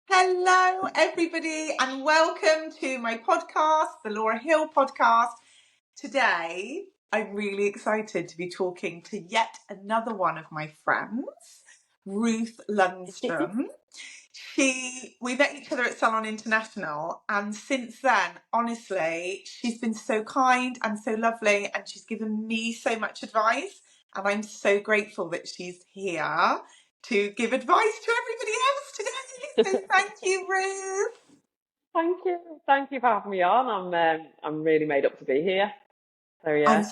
Hello, everybody, and welcome to my podcast, the Laura Hill podcast. Today, I'm really excited to be talking to yet another one of my friends, Ruth Lundstrom. We met each other at Salon International, and since then, honestly, she's been so kind and so lovely, and she's given me so much advice, and I'm so grateful that she's here to give advice to everybody else today. So thank you, Ruth. Thank you for having me on. I'm really made up to be here. So I'm,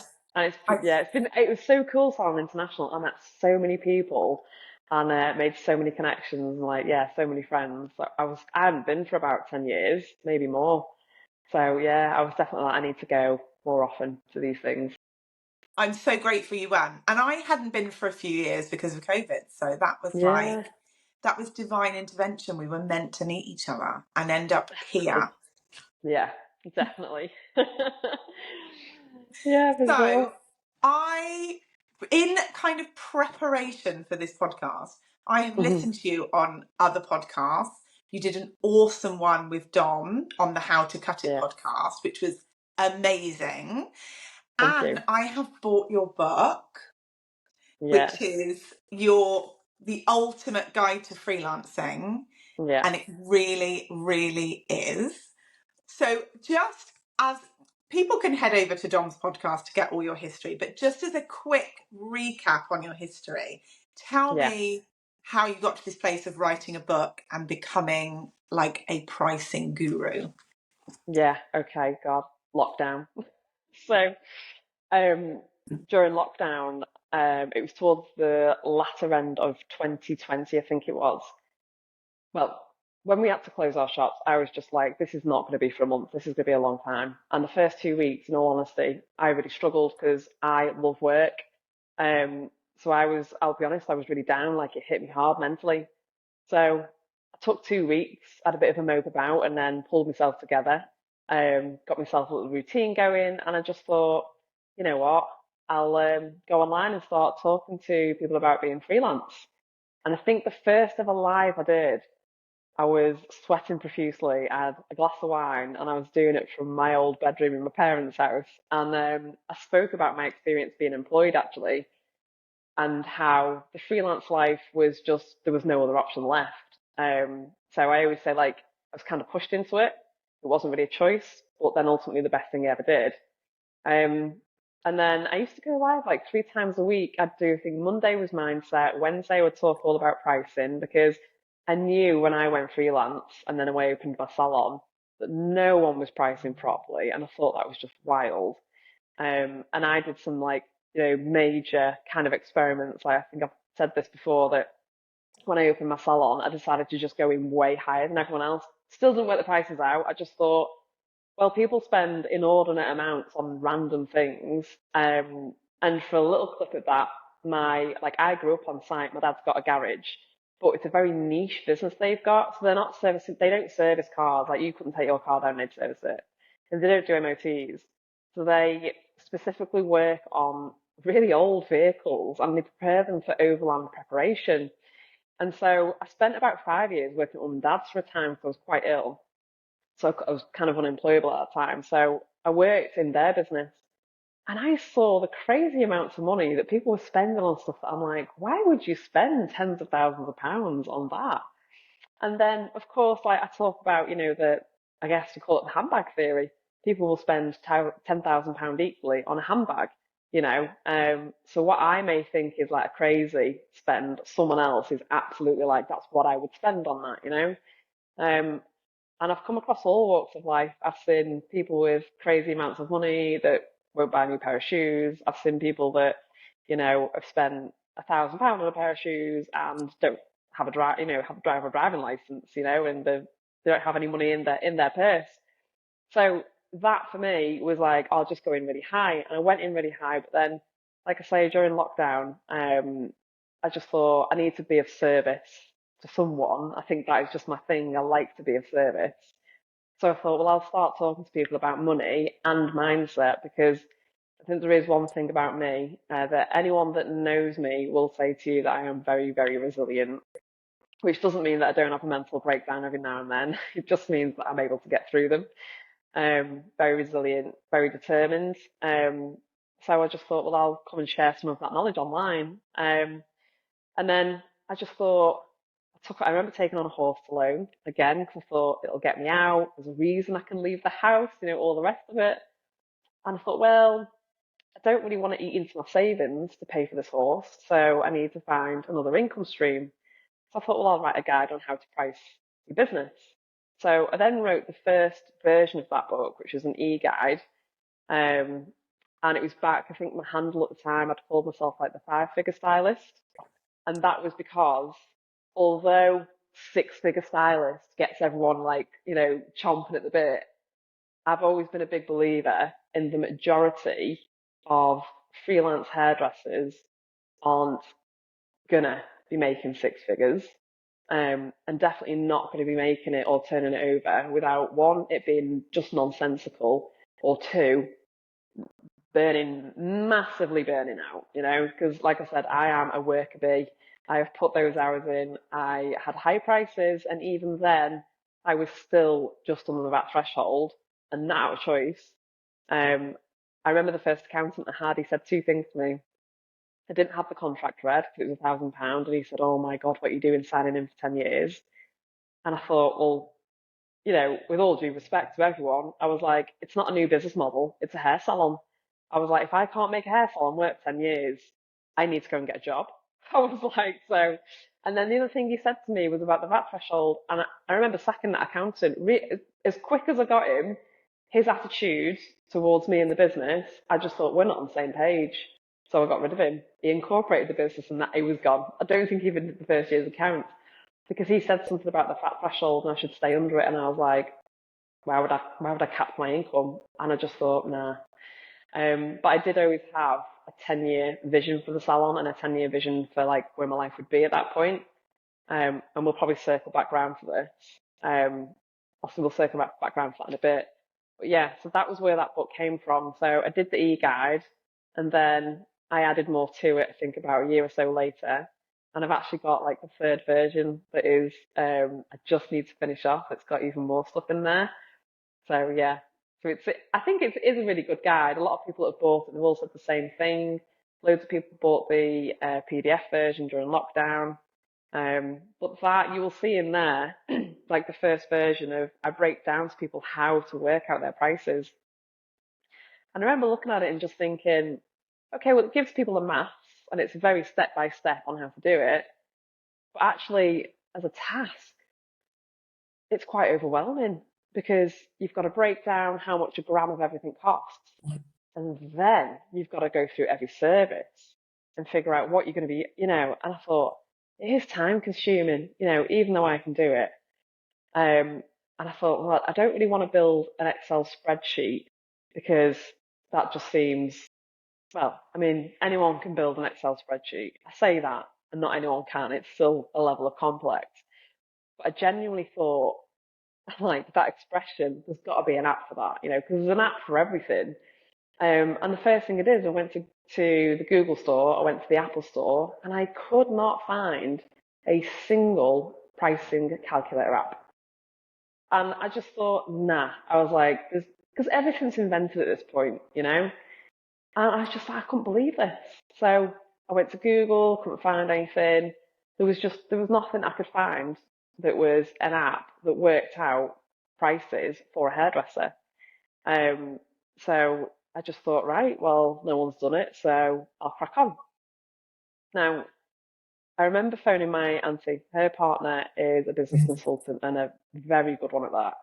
yeah, and I'm it was so cool. Salon International. I met so many people and made so many connections. And so many friends. I hadn't been for about 10 years, maybe more. So yeah, I was definitely like, I need to go more often to these things. I'm so grateful you went. And I hadn't been for a few years because of COVID. So Yeah, that was divine intervention. We were meant to meet each other and end up here. yeah, definitely. Yeah, for So sure. in kind of preparation for this podcast, I have Mhm. listened to you on other podcasts. You did an awesome one with Dom on the How to Cut It Yeah, podcast, which was amazing. thank you. And I have bought your book, Yes, which is the ultimate guide to freelancing, yeah, and it really, really is. So just as people can head over to Dom's podcast to get all your history, but just as a quick recap on your history, tell yeah. me how you got to this place of writing a book and becoming like a pricing guru. Yeah, okay, God, lockdown. So, um, during lockdown, it was towards the latter end of 2020, I think it was. Well, when we had to close our shops, I was just like, this is not going to be for a month. This is going to be a long time. And the first 2 weeks, in all honesty, I really struggled because I love work. So I'll be honest, I was really down. Like it hit me hard mentally. So I took 2 weeks, had a bit of a mope about, and then pulled myself together. Got myself a little routine going, and I just thought, you know what, I'll go online and start talking to people about being freelance. And I think the first ever live I did, I was sweating profusely. I had a glass of wine, and I was doing it from my old bedroom in my parents' house. And I spoke about my experience being employed actually, and how the freelance life was just there was no other option left. So I always say like I was kind of pushed into it. It wasn't really a choice, but then ultimately the best thing I ever did. Um, and then I used to go live like 3 times a week. I'd do I think Monday was mindset, Wednesday I would talk all about pricing because I knew when I went freelance and then I opened my salon that no one was pricing properly, and I thought that was just wild. And I did some major kind of experiments. Like I think I've said this before that when I opened my salon, I decided to just go in way higher than everyone else. Still didn't work the prices out. I just thought, well, people spend inordinate amounts on random things. And for a little clip of that, I grew up on site. My dad's got a garage, but it's a very niche business they've got. So they're not servicing, they don't service cars. Like you couldn't take your car down and they'd service it. And they don't do MOTs. So they specifically work on really old vehicles and they prepare them for overland preparation. And so I spent about 5 years working at mum and dad's for a time because I was quite ill. So I was kind of unemployable at that time. So I worked in their business and I saw the crazy amounts of money that people were spending on stuff that I'm like, why would you spend tens of thousands of pounds on that? And then, of course, like I talk about, I guess you call it the handbag theory. People will spend £10,000 equally on a handbag, you know. So what I may think is like a crazy spend, someone else is absolutely like, that's what I would spend on that, you know. Um, and I've come across all walks of life. I've seen people with crazy amounts of money that won't buy a new pair of shoes. I've seen people that, have spent £1,000 on a pair of shoes and don't have a have a driving license, and they don't have any money in their purse. So that for me was like, I'll just go in really high. And I went in really high, but then, like I say, during lockdown, I just thought I need to be of service to someone. I think that is just my thing. I like to be of service. So I thought, well, I'll start talking to people about money and mindset because I think there is one thing about me that anyone that knows me will say to you that I am very, very resilient. which doesn't mean that I don't have a mental breakdown every now and then. It just means that I'm able to get through them. Very resilient, very determined. So I just thought, well, I'll come and share some of that knowledge online. And then I just thought, I remember taking on a horse alone again, because I thought it'll get me out. There's a reason I can leave the house, all the rest of it. And I thought, well, I don't really want to eat into my savings to pay for this horse, so I need to find another income stream. So I thought, well, I'll write a guide on how to price your business. So I then wrote the first version of that book, which was an e-guide. And it was back, I think my handle at the time, I'd called myself like the 5-figure stylist. And that was because although 6-figure stylist gets everyone like, chomping at the bit, I've always been a big believer in the majority of freelance hairdressers aren't gonna be making 6 figures, and definitely not going to be making it or turning it over without, one, it being just nonsensical, or two, massively burning out, because like I said, I am a worker bee. I have put those hours in. I had high prices, and even then I was still just under that threshold and not out of choice. I remember the first accountant I had, he said two things to me. I didn't have the contract read because it was £1,000, and he said, "Oh my God, what are you doing signing in for 10 years?" And I thought, well, with all due respect to everyone, I was like, it's not a new business model, it's a hair salon. I was like, if I can't make a hair salon work 10 years, I need to go and get a job. I was like, so. And then the other thing he said to me was about the VAT threshold. And I remember sacking that accountant. As quick as I got him, his attitude towards me and the business, I just thought, we're not on the same page. So I got rid of him. He incorporated the business and that he was gone. I don't think he even did the first year's account, because he said something about the fat threshold and I should stay under it. And I was like, why would I cap my income? And I just thought, nah. But I did always have a 10-year vision for the salon and a 10-year vision for like where my life would be at that point. And we'll probably circle back round to this. Also, we'll circle back round to that in a bit. But yeah, so that was where that book came from. So I did the e-guide, and then I added more to it, I think about a year or so later. And I've actually got like the third version that is, I just need to finish off. It's got even more stuff in there. So yeah, so I think it is a really good guide. A lot of people that have bought it, they've all said the same thing. Loads of people bought the PDF version during lockdown. But that you will see in there, like the first version of, I break down to people how to work out their prices. And I remember looking at it and just thinking, okay, well, it gives people the maths and it's very step by step on how to do it. But actually, as a task, it's quite overwhelming, because you've got to break down how much a gram of everything costs. And then you've got to go through every service and figure out what you're going to be, and I thought, it is time consuming, even though I can do it. And I thought, well, I don't really want to build an Excel spreadsheet, because that just seems, well, I mean, anyone can build an Excel spreadsheet. I say that, and not anyone can. It's still a level of complex. But I genuinely thought, like, that expression, there's got to be an app for that, because there's an app for everything. And the first thing it is, I went to the Google store, I went to the Apple store, and I could not find a single pricing calculator app. And I just thought, nah. I was like, because everything's invented at this point, And I was just like, I couldn't believe this. So I went to Google, couldn't find anything. There was nothing I could find that was an app that worked out prices for a hairdresser. So I just thought, right, well, no one's done it, so I'll crack on. Now, I remember phoning my auntie. Her partner is a business consultant and a very good one at that.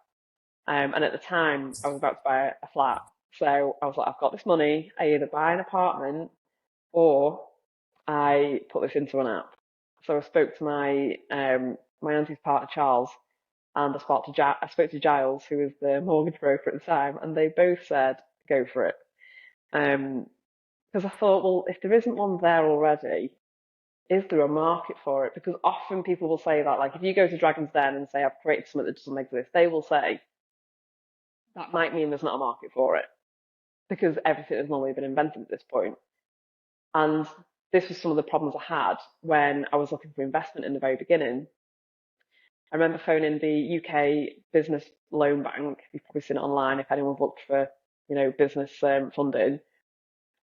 And at the time, I was about to buy a flat. So I was like, I've got this money. I either buy an apartment or I put this into an app. So I spoke to my auntie's partner, Charles, and I spoke to Giles, who was the mortgage broker at the time, and they both said, go for it. Because I thought, well, if there isn't one there already, is there a market for it? Because often people will say that, like, if you go to Dragon's Den and say, I've created something that doesn't exist, they will say, that might mean there's not a market for it, because everything has normally been invented at this point. And this was some of the problems I had when I was looking for investment in the very beginning. I remember phoning the UK Business Loan Bank. You've probably seen it online if anyone's looked for, business funding.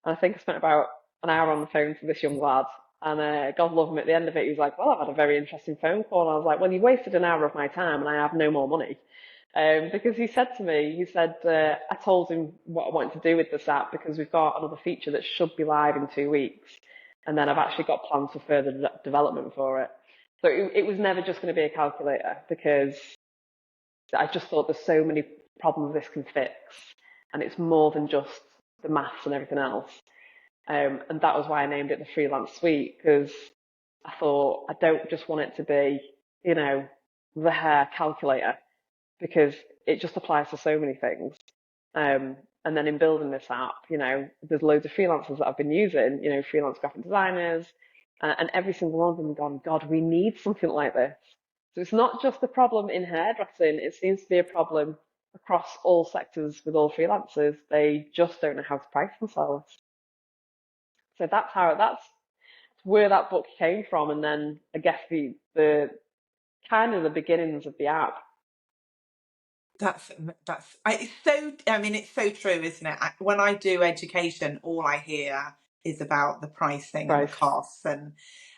And I think I spent about an hour on the phone to this young lad. And God love him, at the end of it, he was like, well, I've had a very interesting phone call. And I was like, well, you wasted an hour of my time and I have no more money. Because he said to me, I told him what I wanted to do with this app because we've got another feature that should be live in 2 weeks. And then I've actually got plans for further development for it. So it was never just going to be a calculator because I just thought there's so many problems this can fix. And it's more than just the maths and everything else. And that was why I named it the Freelance Suite, because I thought I don't just want it to be, the hair calculator, because it just applies to so many things. And then in building this app, there's loads of freelancers that I've been using, freelance graphic designers, and every single one of them have gone, God, we need something like this. So it's not just a problem in hairdressing, it seems to be a problem across all sectors with all freelancers. They just don't know how to price themselves. So that's where that book came from, and then I guess the kind of the beginnings of the app. That's it's so, I mean, it's so true, isn't it? When I do education, all I hear is about the pricing and the Price. costs, and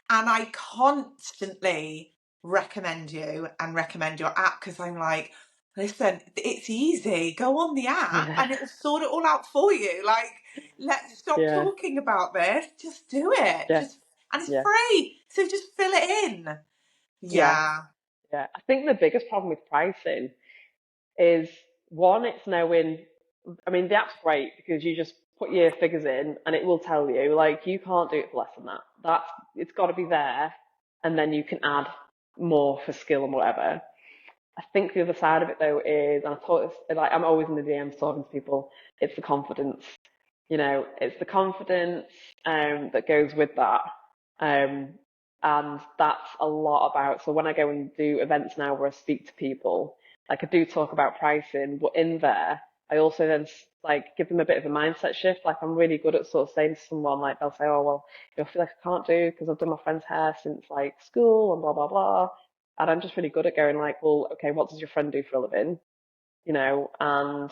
I constantly recommend you and recommend your app because I'm like, listen, it's easy. Go on the app Yeah, and it'll sort it all out for you. Like, let's stop yeah, talking about this. Just do it. yeah, And it's yeah, free. So just fill it in. yeah, Yeah. yeah. I think the biggest problem with pricing is one, it's knowing. I mean, the app's great because you just put your figures in and it will tell you, like, you can't do it for less than that. It's got to be there, and then you can add more for skill and whatever. I think the other side of it though is, and I thought it's like I'm always in the DMs talking to people. It's the confidence, it's the confidence that goes with that, and that's a lot about. So when I go and do events now where I speak to people, like I do talk about pricing, but in there I also then like give them a bit of a mindset shift. Like I'm really good at sort of saying to someone, like they'll say, oh well, I feel like I can't do because I've done my friend's hair since like school and blah blah blah. And I'm just really good at going like, well, okay, what does your friend do for a living? And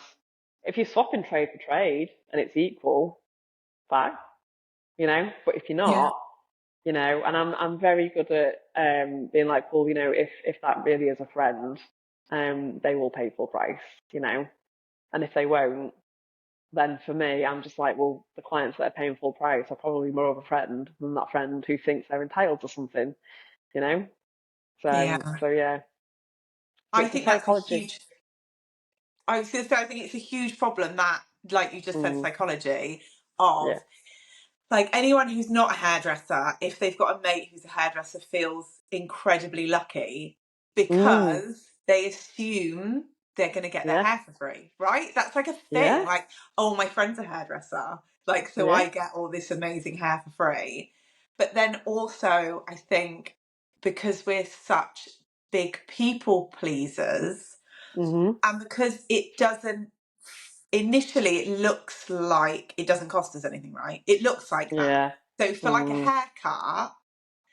if you're swapping trade for trade and it's equal, fine, but if you're Yeah. not, and I'm very good at being like, well, if that really is a friend, they will pay full price, and if they won't, then for me, I'm just like, well, the clients that are paying full price are probably more of a friend than that friend who thinks they're entitled to something, you know? Yeah. So yeah, so I it's the think that's a psychology. huge, I was going to say, I think it's a huge problem that, like you just said, Mm, psychology yeah. of, like, anyone who's not a hairdresser, if they've got a mate who's a hairdresser, feels incredibly lucky Mm, because they assume they're going to get their yeah. hair for free, right? That's like a thing. Yeah. Like, oh, my friend's a hairdresser, like, so Yeah. I get all this amazing hair for free. But then also, I think because we're such big people pleasers, Mhm. and because it doesn't, initially it looks like it doesn't cost us anything, right? It looks like that. Yeah. So for like a Mm, haircut,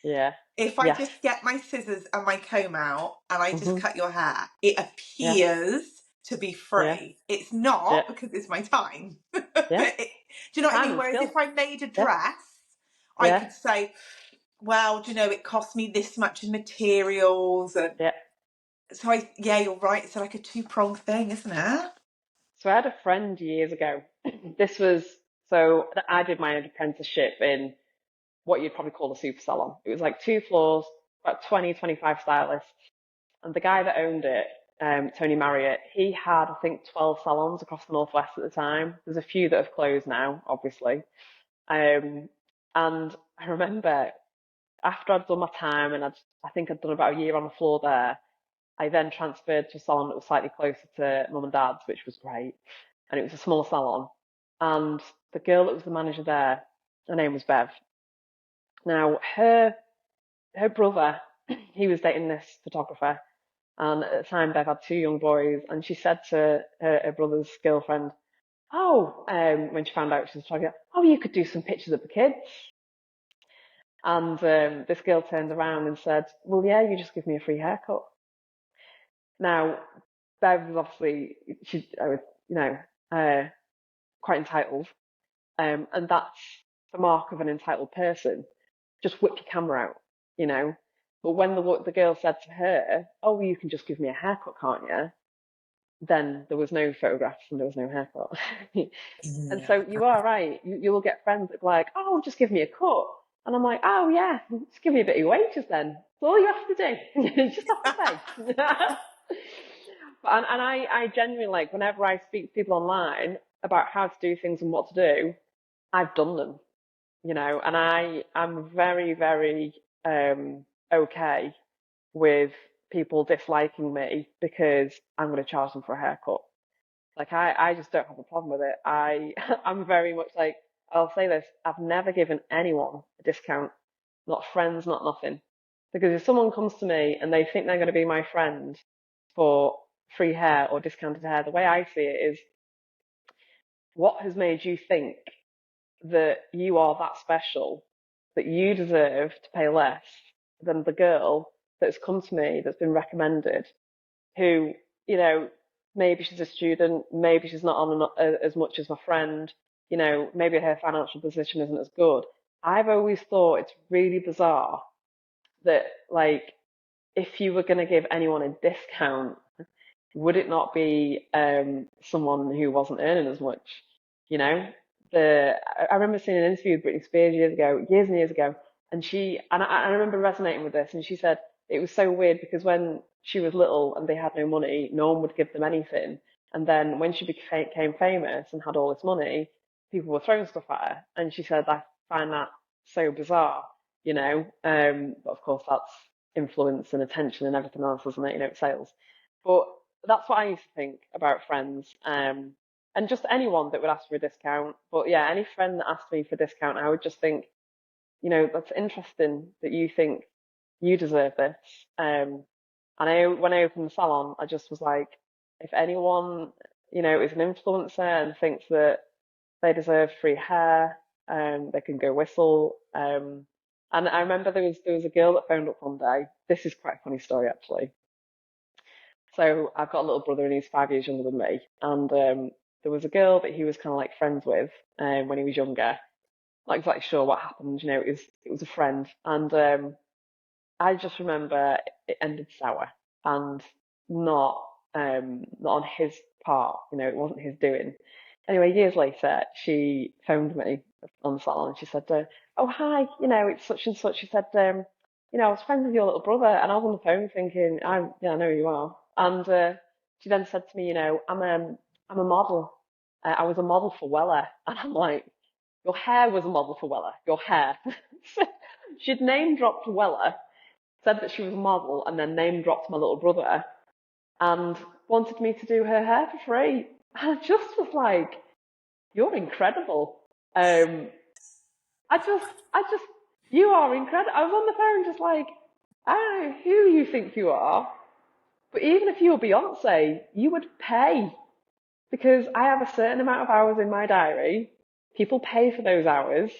yeah. if I Yes. just get my scissors and my comb out and I just Mhm. cut your hair, it Yeah. appears to be Yeah. free. It's Yeah. not because it's my time. But Yeah. do you know what I Time mean? and Whereas skill. if I made a Yeah. dress, I Yeah. could say, well, do you know, it cost me this much in materials. And Yeah. so yeah, you're right. It's like a two-pronged thing, isn't it? So I had a friend years ago. This was so I did my apprenticeship in what you'd probably call a super salon. It was like 2 floors, about 20, 25 stylists. And the guy that owned it, Tony Marriott, he had, I think, 12 salons across the Northwest at the time. There's a few that have closed now, obviously. Um, and I remember after I'd done my time and I think I'd done about a year on the floor there, I then transferred to a salon that was slightly closer to mum and dad's, which was great. And it was a smaller salon. And the girl that was the manager there, her name was Bev. Now, her brother, he was dating this photographer. And at the time, Bev had 2 young boys. And she said to her brother's girlfriend, oh, when she found out she was a photographer, oh, you could do some pictures of the kids. And this girl turned around and said, well, yeah, you just give me a free haircut. Now, Bev was obviously, quite entitled, and that's the mark of an entitled person. Just whip your camera out, you know. But when the girl said to her, "Oh, well, you can just give me a haircut, can't you?" Then there was no photographs and there was no haircut. And so you are right. You will get friends that are like, "Oh, just give me a cut," and I'm like, "Oh yeah, just give me a bit of your wages then. That's all you have to do. You just have to pay." And I genuinely, like, whenever I speak to people online about how to do things and what to do, I've done them, and I'm very, very okay with people disliking me because I'm going to charge them for a haircut. Like, I just don't have a problem with it. I'm very much like, I'll say this, I've never given anyone a discount, not friends, not nothing. Because if someone comes to me and they think they're going to be my friend for free hair or discounted hair, the way I see it is, what has made you think that you are that special, that you deserve to pay less than the girl that's come to me, that's been recommended, who, maybe she's a student, maybe she's not on as much as my friend, maybe her financial position isn't as good. I've always thought it's really bizarre that, like, if you were going to give anyone a discount, would it not be someone who wasn't earning as much? You know, I remember seeing an interview with Britney Spears years and years ago, and I remember resonating with this, and she said it was so weird because when she was little and they had no money, no one would give them anything, and then when she became famous and had all this money, people were throwing stuff at her, and she said, I find that so bizarre, but of course that's influence and attention and everything else, isn't it? Sales. But that's what I used to think about friends, and just anyone that would ask for a discount. But yeah, any friend that asked me for a discount, I would just think, that's interesting that you think you deserve this. When I opened the salon, I just was like, if anyone, is an influencer and thinks that they deserve free hair, they can go whistle. And I remember there was a girl that phoned up one day. This is quite a funny story, actually. So I've got a little brother and he's 5 years younger than me. And there was a girl that he was kind of like friends with when he was younger. Not exactly sure what happened, it was a friend. And I just remember it ended sour and not not on his part, it wasn't his doing. Anyway, years later, she phoned me on the salon and she said, "Oh, hi, it's such and such." She said, "I was friends with your little brother," and I was on the phone thinking, yeah, I know who you are." And she then said to me, "I'm a model. I was a model for Weller," and I'm like, "Your hair was a model for Weller. Your hair." She'd name dropped Weller, said that she was a model, and then name dropped my little brother, and wanted me to do her hair for free. And I just was like, "You're incredible." I just, you are incredible. I was on the phone just like, I don't know who you think you are, but even if you were Beyonce, you would pay because I have a certain amount of hours in my diary. People pay for those hours,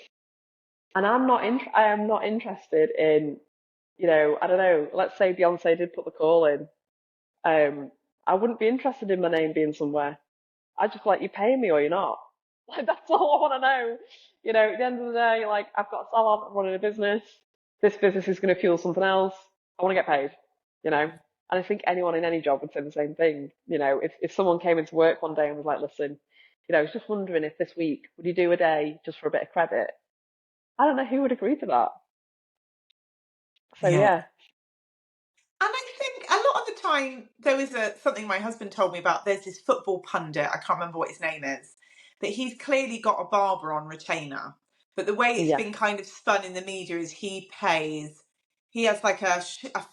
and I am not interested in, I don't know. Let's say Beyonce did put the call in. I wouldn't be interested in my name being somewhere. I just like, you paying me or you're not. Like, that's all I want to know. At the end of the day, like, I've got a salon, I'm running a business. This business is going to fuel something else. I want to get paid, And I think anyone in any job would say the same thing. If someone came into work one day and was like, "Listen, I was just wondering if this week, would you do a day just for a bit of credit?" I don't know who would agree to that. So Yeah. yeah, And I think a lot of the time there was something my husband told me about. There's this football pundit, I can't remember what his name is, but he's clearly got a barber on retainer. But the way it's yeah, been kind of spun in the media is he has like a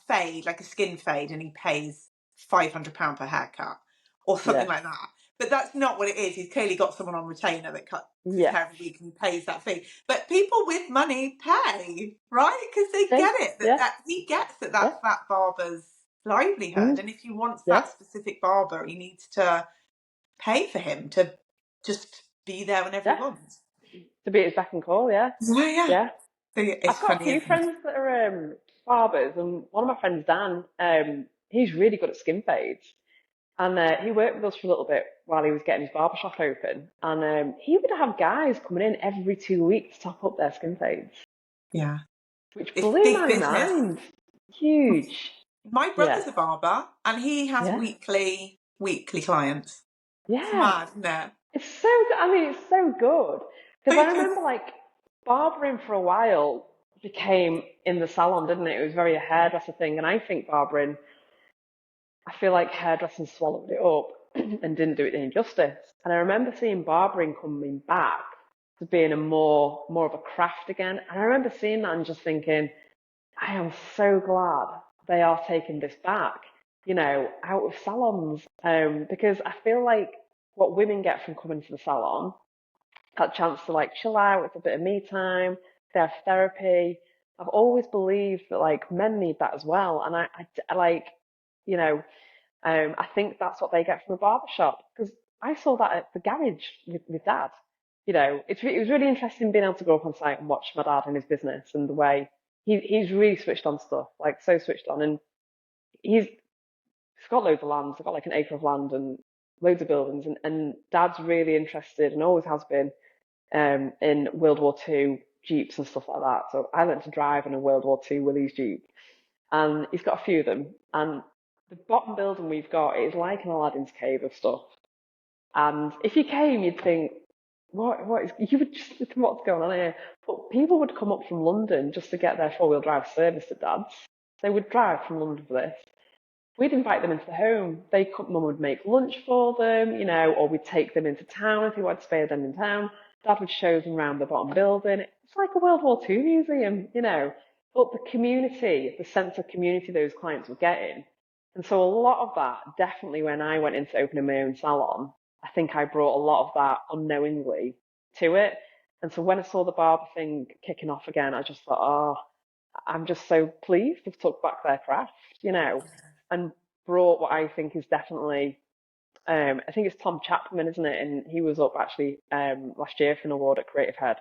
fade, like a skin fade, and he pays £500 per haircut or something yeah, like that. But that's not what it is. He's clearly got someone on retainer that cuts his yes, hair every week and he pays that fee. But people with money pay, right? Because they okay, get it yeah, that he gets that yeah, that's that barber's livelihood. mm, And if he wants yeah, that specific barber, he needs to pay for him to just be there whenever he yeah. wants. To be at his beck and call, yeah, Yeah, yeah. yeah. So it's I've got a funny, few isn't it? friends that are barbers, and one of my friends, Dan, he's really good at skin fades. And he worked with us for a little bit while he was getting his barbershop open. And he would have guys coming in every 2 weeks to top up their skin fades, Yeah. which It's blew big my business. mind. Huge. My Yeah. brother's a barber and he has Yeah. weekly clients. It's Yeah. mad, isn't it? It's so good. I mean, it's so good. Because I remember like barbering for a while became in the salon, didn't it? It was very a hairdresser thing. And I think barbering, I feel like hairdressing swallowed it up and didn't do it any justice. And I remember seeing barbering coming back to being a more of a craft again. And I remember seeing that and just thinking, I am so glad they are taking this back, out of salons. Because I feel like what women get from coming to the salon, that chance to like chill out with a bit of me time, they have therapy. I've always believed that like men need that as well. And I like, you know, I think that's what they get from a barber shop because I saw that at the garage with dad. It was really interesting being able to go up on site and watch my dad and his business and the way he's really switched on stuff, like so switched on. And he's got loads of land. He's got like an acre of land and loads of buildings. And dad's really interested and always has been in World War II Jeeps and stuff like that. So I learned to drive in a World War II Willys Jeep. And he's got a few of them. And the bottom building we've got is like an Aladdin's cave of stuff. And if you came, you'd think, you would just think, what's going on here? But people would come up from London just to get their four-wheel drive service at Dad's. They would drive from London for this. We'd invite them into the home. Mum would make lunch for them, or we'd take them into town if he wanted to stay with them in town. Dad would show them around the bottom building. It's like a World War II museum. But the community, the sense of community those clients were getting. And so a lot of that, definitely when I went into opening my own salon, I think I brought a lot of that unknowingly to it. And so when I saw the barber thing kicking off again, I just thought, oh, I'm just so pleased they've took back their craft, and brought what I think is definitely, I think it's Tom Chapman, isn't it? And he was up actually last year for an award at Creative Head.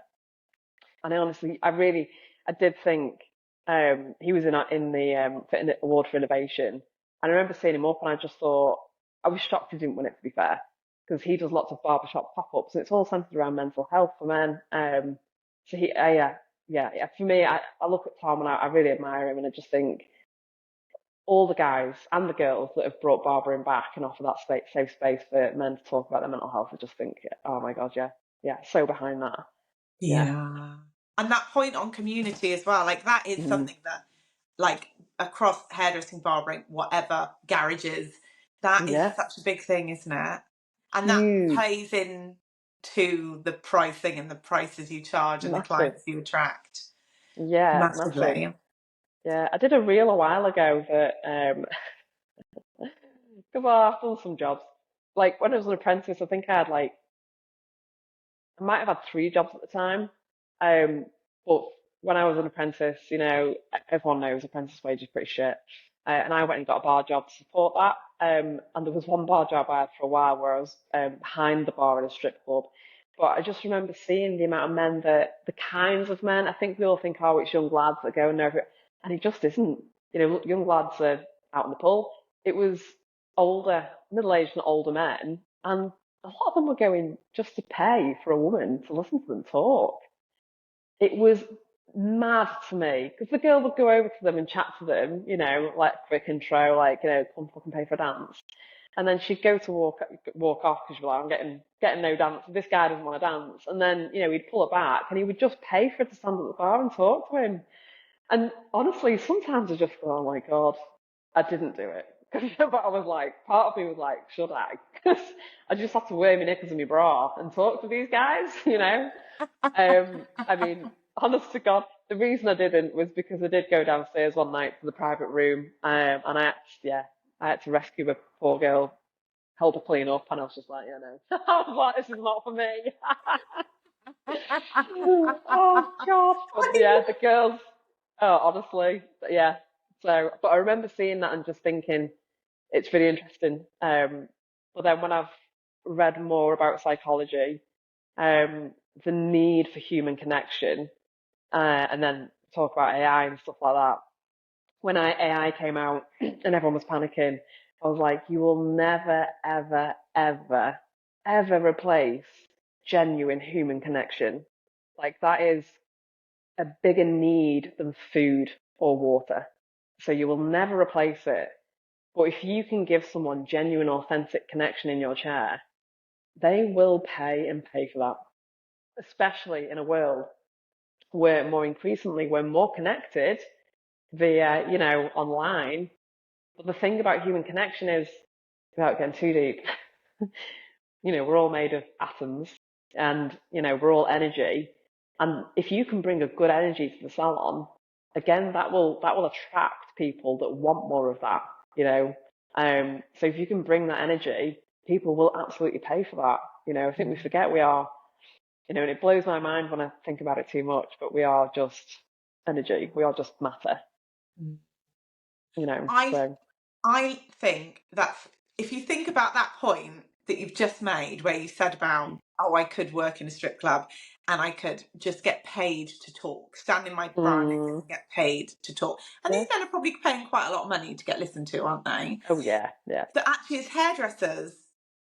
And I did think he was in the for an award for innovation. And I remember seeing him up, and I just thought I was shocked he didn't win it, to be fair, because he does lots of barbershop pop-ups, and it's all centered around mental health for men. So yeah. For me, I look at Tom and I really admire him, and I just think all the guys and the girls that have brought barbering back and offer that safe space for men to talk about their mental health, I just think, oh my God, yeah, so behind that, yeah. Yeah. And that point on community as well, like that is Mm. something that, like across hairdressing, barbering, whatever, garages, that is Yeah, such a big thing, isn't it? And that huge, plays in to the pricing and the prices you charge and the massive, clients you attract yeah, massive. massively. Yeah, I did a reel a while ago that because I've done some jobs. Like when I was an apprentice, I think I might have had three jobs at the time. But when I was an apprentice, everyone knows apprentice wage is pretty shit. And I went and got a bar job to support that. And there was one bar job I had for a while where I was behind the bar in a strip club. But I just remember seeing the amount of men the kinds of men. I think we all think, oh, it's young lads that go in there, and it just isn't. Young lads are out in the pool. It was older, middle-aged and older men, and a lot of them were going just to pay for a woman to listen to them talk. It was mad to me because the girl would go over to them and chat to them, like quick intro, like, come fucking pay for a dance. And then she'd go to walk off because she'd be like, I'm getting no dance. This guy doesn't want to dance. And then, he'd pull her back and he would just pay for her to stand at the bar and talk to him. And honestly, sometimes I just thought, oh my God, I didn't do it. But I was like, part of me was like, should I? Because I just have to wear my knickers and my bra and talk to these guys. I mean, honest to God, the reason I didn't was because I did go downstairs one night to the private room, and I had to rescue a poor girl, help her clean up, and I was just like, I was like, this is not for me. Oh God! But yeah, the girls. Oh, honestly, yeah. So, but I remember seeing that and just thinking it's really interesting. But then when I've read more about psychology, the need for human connection, and then talk about AI and stuff like that, when AI came out and everyone was panicking, I was like, you will never, ever, ever, ever replace genuine human connection. Like that is a bigger need than food or water. So you will never replace it. But if you can give someone genuine, authentic connection in your chair, they will pay and pay for that, especially in a world where more increasingly we're more connected via, online. But the thing about human connection is, without getting too deep, we're all made of atoms and, we're all energy. And if you can bring a good energy to the salon, again, that will attract people that want more of that, you know. So if you can bring that energy, people will absolutely pay for that. I think we forget we are, and it blows my mind when I think about it too much, but we are just energy. We are just matter, Mm. I so. I think that if you think about that point that you've just made, where you said about, oh, I could work in a strip club and I could just get paid to talk, stand in my bra naked Mm, and get paid to talk. And yeah. these men are probably paying quite a lot of money to get listened to, aren't they? Oh yeah, yeah. But actually, as hairdressers,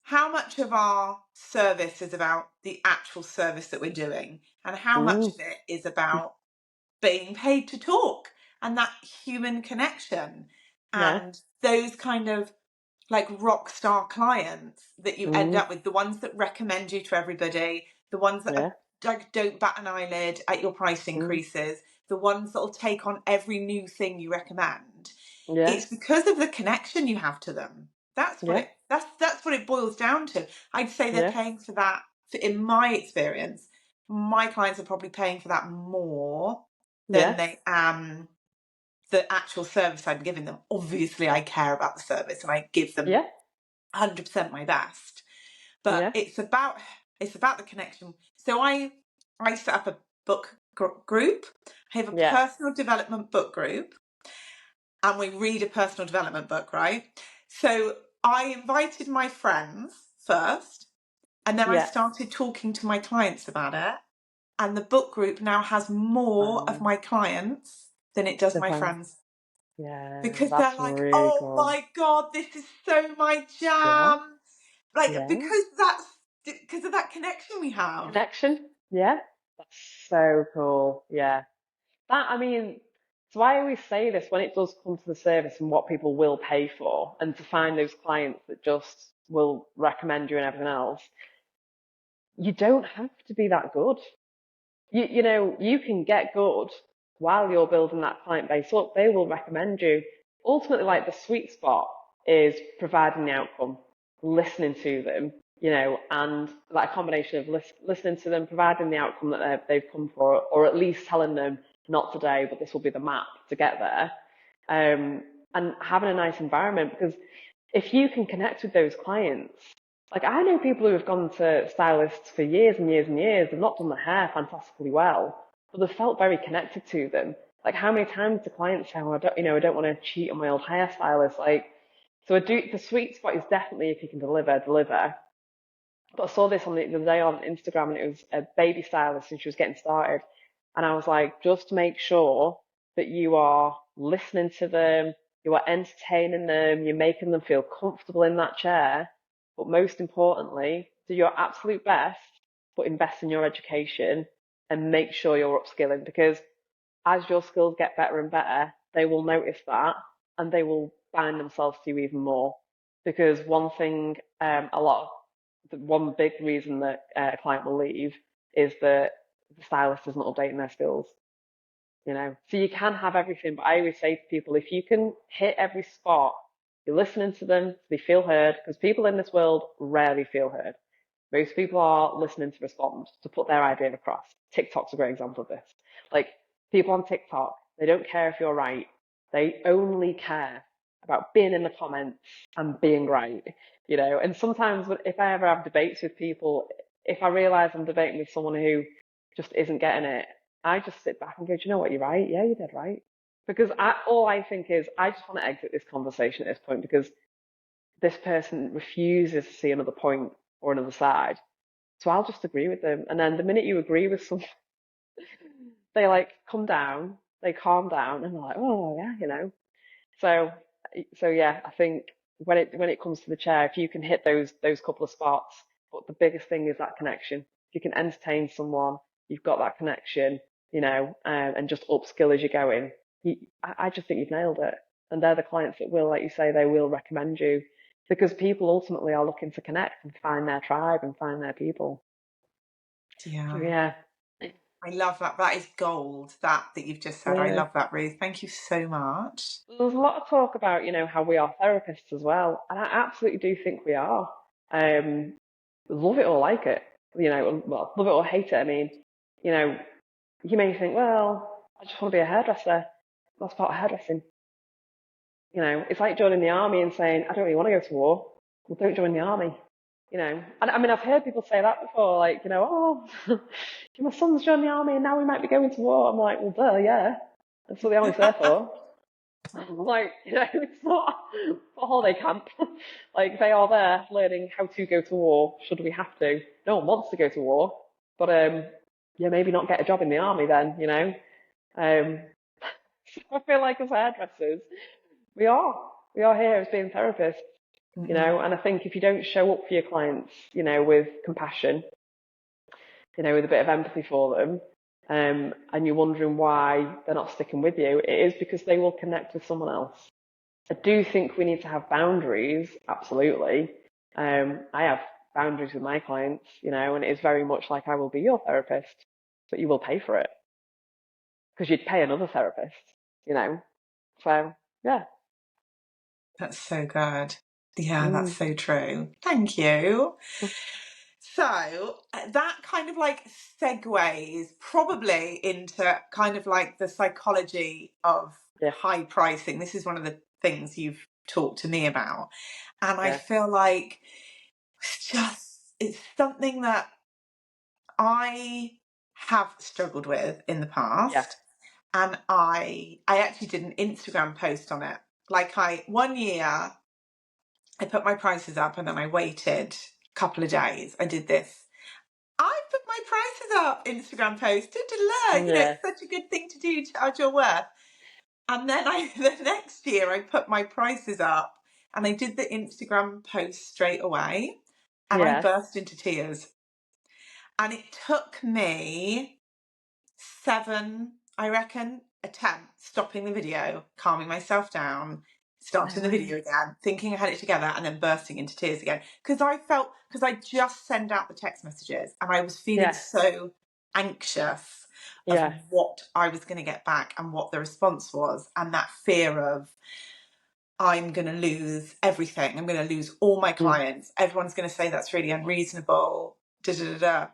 how much of our service is about the actual service that we're doing, and how much Mm, of it is about being paid to talk and that human connection yeah. and those kind of like rock star clients that you end Mm, up with, the ones that recommend you to everybody, the ones that yeah. are, like, don't bat an eyelid at your price Mm, increases, the ones that will take on every new thing you recommend. yeah. It's because of the connection you have to them. Yeah. That's what it boils down to. I'd say they're Yeah. paying for that. In my experience, my clients are probably paying for that more than Yeah. they the actual service I'm giving them. Obviously, I care about the service and I give them Yeah. 100% my best. But Yeah. it's about the connection. So I set up a book group. I have a Yeah. personal development book group, and we read a personal development book, right? So I invited my friends first, and then I Yeah. started talking to my clients about it. And the book group now has more of Um, my clients than it does the my friends. friends, Yeah, because they're that's like, really oh cool. my God, this is so my Yeah. jam. Like, Yeah. because of that connection we have. Connection. Yeah. That's so cool. Yeah. I mean, so I always say this when it does come to the service and what people will pay for, and to find those clients that just will recommend you and everything else, you don't have to be that good. You can get good while you're building that client base up. They will recommend you. Ultimately, like the sweet spot is providing the outcome, listening to them, and like a combination of listening to them, providing the outcome that they've come for, or at least telling them not today, but this will be the map to get there. And having a nice environment, because if you can connect with those clients, like I know people who have gone to stylists for years and years and years and not done their hair fantastically well, but they've felt very connected to them. Like how many times do clients say, "Oh, I don't want to cheat on my old hairstylist." Like, so the sweet spot is definitely if you can deliver. But I saw this on the other day on Instagram, and it was a baby stylist, and she was getting started, and I was like, just make sure that you are listening to them, you are entertaining them, you're making them feel comfortable in that chair, but most importantly, do your absolute best, but invest in your education and make sure you're upskilling, because as your skills get better and better, they will notice that and they will bind themselves to you even more. Because one thing, one big reason that a client will leave is that the stylist isn't updating their skills. So you can have everything, but I always say to people, if you can hit every spot, you're listening to them, they feel heard, because people in this world rarely feel heard. Most people are listening to respond, to put their idea across. TikTok's a great example of this. Like, people on TikTok, they don't care if you're right. They only care about being in the comments and being right. And sometimes if I ever have debates with people, if I realize I'm debating with someone who just isn't getting it, I just sit back and go, do you know what, you're right? Yeah, you did right. Because all I think is, I just want to exit this conversation at this point, because this person refuses to see another point or another side. So I'll just agree with them. And then the minute you agree with someone, they like come down they calm down and they're like, oh yeah, you know. So yeah, I think when it comes to the chair, if you can hit those couple of spots, but the biggest thing is that connection. If you can entertain someone, you've got that connection, you know, and just upskill as you're going. I just think you've nailed it. And they're the clients that will, like you say, they will recommend you because people ultimately are looking to connect and find their tribe and find their people. So Yeah. yeah, I love that. That is gold, that you've just said. I yeah. love that, Ruth. Thank you so much. There's a lot of talk about, you know, how we are therapists as well, and I absolutely do think we are. Um, love it or like it, you know, well, love it or hate it. I mean, you know, you may think, well, I just want to be a hairdresser. That's part of hairdressing. You know, it's like joining the army and saying, I don't really want to go to war. Well, don't join the army. You know, and I mean, I've heard people say that before, like, you know, oh, my son's joined the army and now we might be going to war. I'm like, well, duh, yeah, that's what the army's there for. Like, you know, it's not a holiday camp. Like, they are there learning how to go to war, should we have to. No one wants to go to war, but yeah, maybe not get a job in the army then, you know. So I feel like as hairdressers, we are. We are here as being therapists, you Mm-mm. know, and I think if you don't show up for your clients, you know, with compassion, you know, with a bit of empathy for them, and you're wondering why they're not sticking with you, it is because they will connect with someone else. I do think we need to have boundaries, absolutely. I have boundaries with my clients, you know, and it is very much like I will be your therapist, but you will pay for it because you'd pay another therapist, you know. So, yeah. That's so good. Yeah, that's Mm, so true. Thank you. So that kind of like segues probably into kind of like the psychology of yeah, high pricing. This is one of the things you've talked to me about. And I yeah, feel like it's something that I have struggled with in the yeah, past. And I actually did an Instagram post on it. Like one year I put my prices up and then I waited a couple of days. I did this. I put my prices up Instagram post. You know, yeah, it's such a good thing to do to add your worth. And then the next year I put my prices up and I did the Instagram post straight away and I yeah. burst into tears. And it took me 7, I reckon, attempts stopping the video, calming myself down, No starting the video way. again, thinking I had it together, and then bursting into tears again. Because I just sent out the text messages and I was feeling Yeah, so anxious of yeah, what I was going to get back and what the response was, and that fear of I'm going to lose everything. I'm going to lose all my mm, clients. Everyone's going to say that's really unreasonable. Da, da, da, da.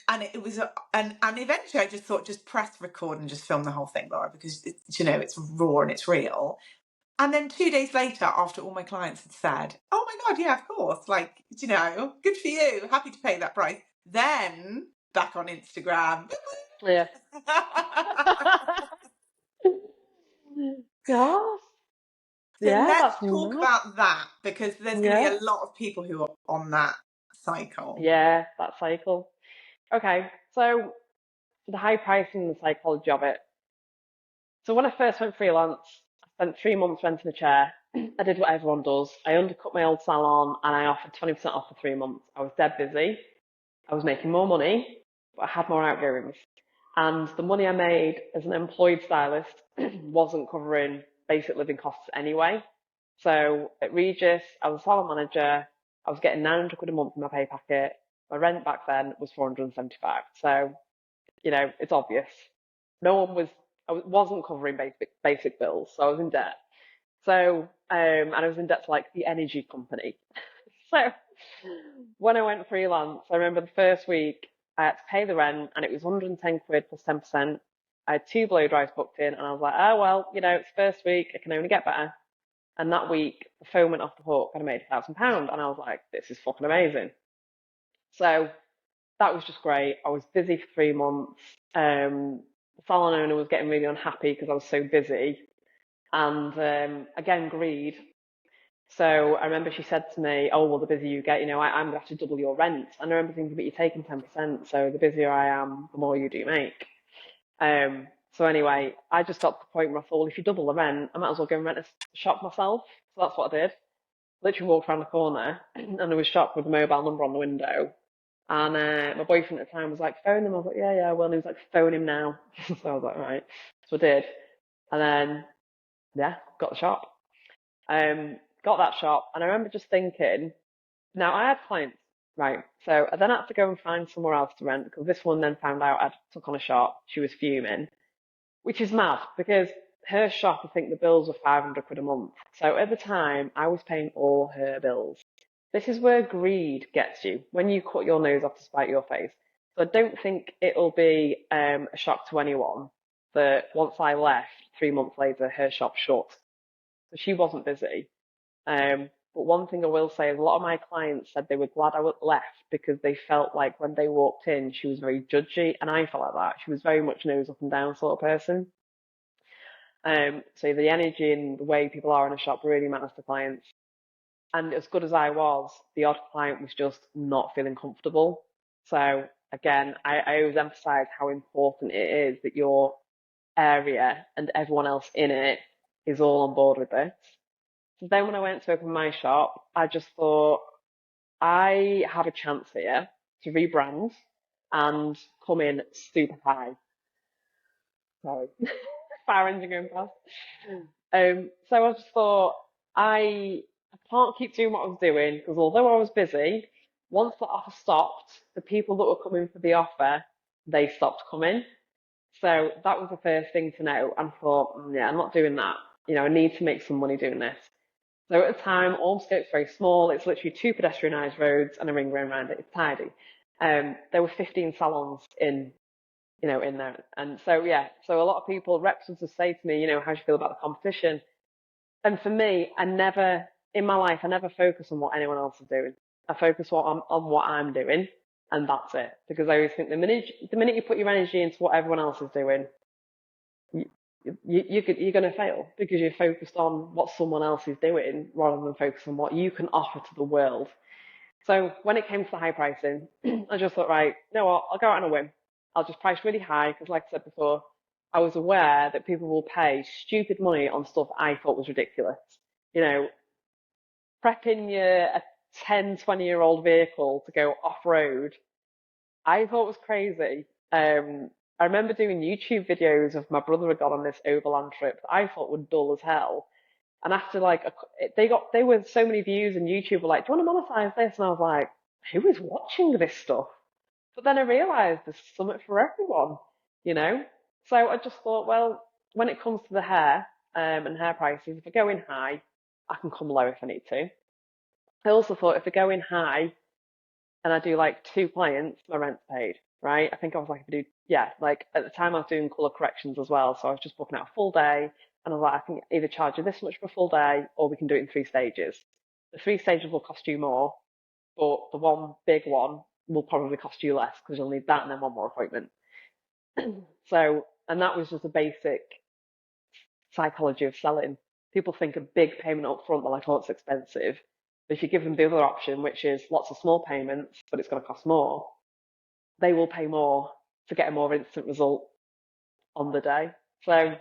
And it was, and eventually I just thought, just press record and just film the whole thing, Laura, because you know it's raw and it's real. And then 2 days later, after all my clients had said, "Oh my God, yeah, of course, like you know, good for you, happy to pay that price," then back on Instagram. yeah. Gosh, So yeah, let's that's talk mad. about that because there's going to be Yeah, a lot of people who are on that cycle. yeah, that cycle. Okay, so the high pricing and the psychology of it. So when I first went freelance, I spent 3 months renting a chair. I did what everyone does. I undercut my old salon and I offered 20% off for 3 months. I was dead busy. I was making more money, but I had more outgoings. And the money I made as an employed stylist wasn't covering basic living costs anyway. So at Regis, I was a salon manager. I was getting 900 quid a month in my pay packet. My rent back then was 475. So, you know, it's obvious. No one was, wasn't covering basic bills. So I was in debt. So, and I was in debt to like the energy company. So when I went freelance, I remember the first week I had to pay the rent and it was 110 quid plus 10%. I had 2 blow dries booked in and I was like, oh, well, you know, it's first week. It can only get better. And that week, the phone went off the hook and I made £1,000. And I was like, this is fucking amazing. So that was just great. I was busy for 3 months. The salon owner was getting really unhappy because I was so busy. And again, greed. So I remember she said to me, oh, well, the busier you get, you know, I'm going to have to double your rent. And I remember thinking, but you're taking 10%. So the busier I am, the more you do make. So anyway, I just got to the point where I thought, well, if you double the rent, I might as well go and rent a shop myself. So that's what I did. Literally walked around the corner and there was a shop with a mobile number on the window. And my boyfriend at the time was like, phone him. I was like, yeah, yeah, well, and he was like, phone him now. So I was like, right. So I did. And then, yeah, got the shop. Got that shop. And I remember just thinking, now I had clients, right? So I then had to go and find somewhere else to rent because this one then found out I'd took on a shop. She was fuming, which is mad because her shop, I think the bills were 500 quid a month. So at the time, I was paying all her bills. This is where greed gets you when you cut your nose off to spite your face. So I don't think it'll be a shock to anyone that once I left, 3 months later, her shop shut. So she wasn't busy. But one thing I will say is a lot of my clients said they were glad I left because they felt like when they walked in, she was very judgy, and I felt like that. She was very much nose up and down sort of person. So the energy and the way people are in a shop really matters to clients. And as good as I was, the odd client was just not feeling comfortable. So again, I always emphasize how important it is that your area and everyone else in it is all on board with this. So then when I went to open my shop, I just thought I have a chance here to rebrand and come in super high. Sorry, fire engine going past. So I just thought I can't keep doing what I was doing because although I was busy, once the offer stopped, the people that were coming for the offer, they stopped coming. So that was the first thing to know. And thought, yeah, I'm not doing that. I need to make some money doing this. So at the time, Ormscote's very small. It's literally 2 pedestrianised roads and a ring road around it. It's tidy. There were 15 salons in there. And so, yeah, so a lot of people, reps would just say to me, how do you feel about the competition? And for me, in my life, I never focus on what anyone else is doing. I focus on what I'm doing, and that's it. Because I always think the minute you put your energy into what everyone else is doing, you're going to fail because you're focused on what someone else is doing rather than focus on what you can offer to the world. So when it came to the high pricing, I just thought, right, you know what, I'll go out on a whim. I'll just price really high because, like I said before, I was aware that people will pay stupid money on stuff I thought was ridiculous. Prepping a 10, 20-year-old vehicle to go off-road, I thought was crazy. I remember doing YouTube videos of my brother had got on this overland trip that I thought were dull as hell. And after they were so many views, and YouTube were like, "Do you want to monetize this?" And I was like, "Who is watching this stuff?" But then I realised there's something for everyone, you know. So I just thought, well, when it comes to the hair and hair prices, if I go in high, I can come low if I need to. I also thought if I go in high and I do like 2 clients, my rent's paid, right? I think I was like, if I do, yeah, like at the time I was doing colour corrections as well, so I was just booking out a full day, and I was like, I can either charge you this much for a full day, or we can do it in 3 stages. The 3 stages will cost you more, but the one big one will probably cost you less because you'll need that and then one more appointment. So, and that was just a basic psychology of selling. People think a big payment up front, they're like, oh, it's expensive. But if you give them the other option, which is lots of small payments, but it's going to cost more, they will pay more to get a more instant result on the day. So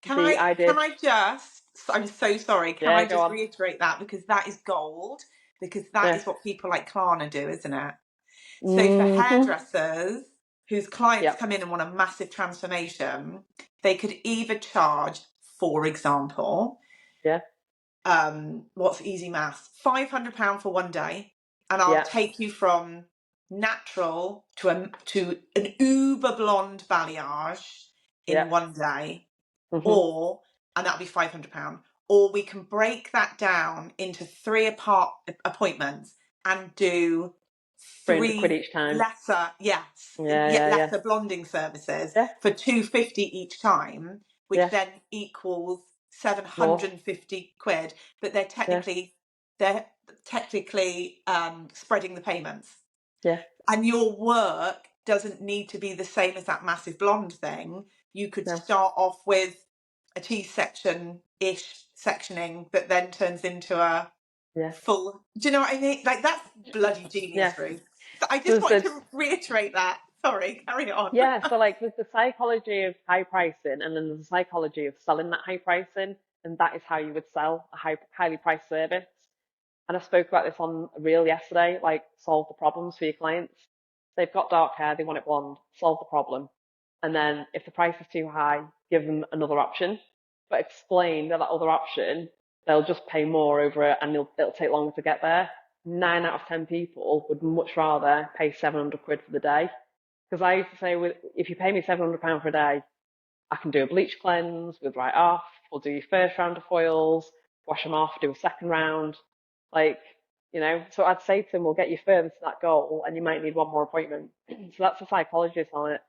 Can the I idea, can I just I'm so sorry, can yeah, I go just on, reiterate that because that is gold, because that yeah, is what people like Klarna do, isn't it? So for mm-hmm. hairdressers whose clients Yep, come in and want a massive transformation, they could either charge, for example, yeah, what's easy maths, £500 for one day, and I'll yeah, take you from natural to an uber blonde balayage in yeah, one day, mm-hmm. or and that'll be £500. Or we can break that down into 3 appointments and do 300 quid 3 each time. lesser, yes, Yeah, yeah, yeah, lesser blonding services yeah, for 250 each time, which yeah, then equals more, 750 quid. But they're yeah, technically spreading the payments, yeah, and your work doesn't need to be the same as that massive blonde thing. You could no, start off with a T-section-ish sectioning that then turns into a yeah, full. Do you know what I mean? Like, that's bloody yeah. genius, Ruth. I just There's wanted the to reiterate that. Sorry, carry on. Yeah, so like there's the psychology of high pricing, and then there's the psychology of selling that high pricing, and that is how you would sell a highly priced service. And I spoke about this on a reel yesterday, like solve the problems for your clients. They've got dark hair, they want it blonde, solve the problem. And then if the price is too high, give them another option, but explain that other option, they'll just pay more over it and it'll take longer to get there. 9 out of 10 people would much rather pay 700 quid for the day. Because I used to say, if you pay me £700 for a day, I can do a bleach cleanse with right off, we'll do your first round of foils, wash them off, do a second round. Like, so I'd say to them, we'll get you further to that goal and you might need one more appointment. So that's the psychologist on it.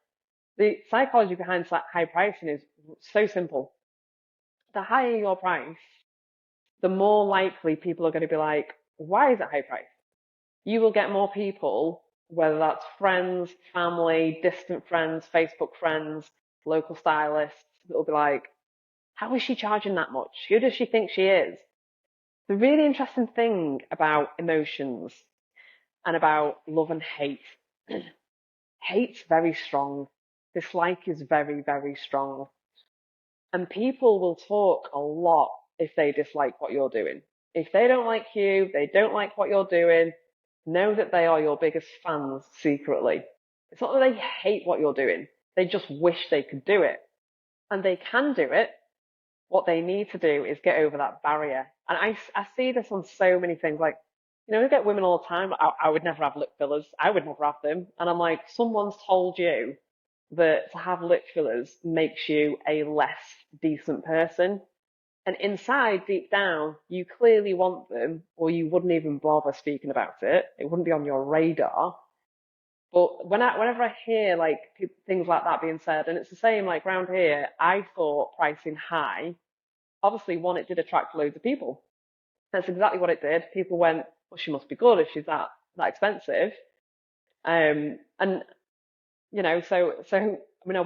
The psychology behind high pricing is so simple. The higher your price, the more likely people are going to be like, why is it high price? You will get more people, whether that's friends, family, distant friends, Facebook friends, local stylists, that will be like, how is she charging that much? Who does she think she is? The really interesting thing about emotions and about love and hate, hate's very strong. Dislike is very, very strong. And people will talk a lot if they dislike what you're doing. If they don't like you, they don't like what you're doing, know that they are your biggest fans secretly. It's not that they hate what you're doing. They just wish they could do it. And they can do it. What they need to do is get over that barrier. And I see this on so many things. Like, we get women all the time. I would never have lip fillers. I would never have them. And I'm like, someone's told you that to have lip fillers makes you a less decent person. And inside, deep down, you clearly want them, or you wouldn't even bother speaking about it. It wouldn't be on your radar. But whenever I hear like things like that being said, and it's the same like round here, I thought pricing high. Obviously, one, it did attract loads of people. That's exactly what it did. People went, well, she must be good if she's that expensive. And so I mean, am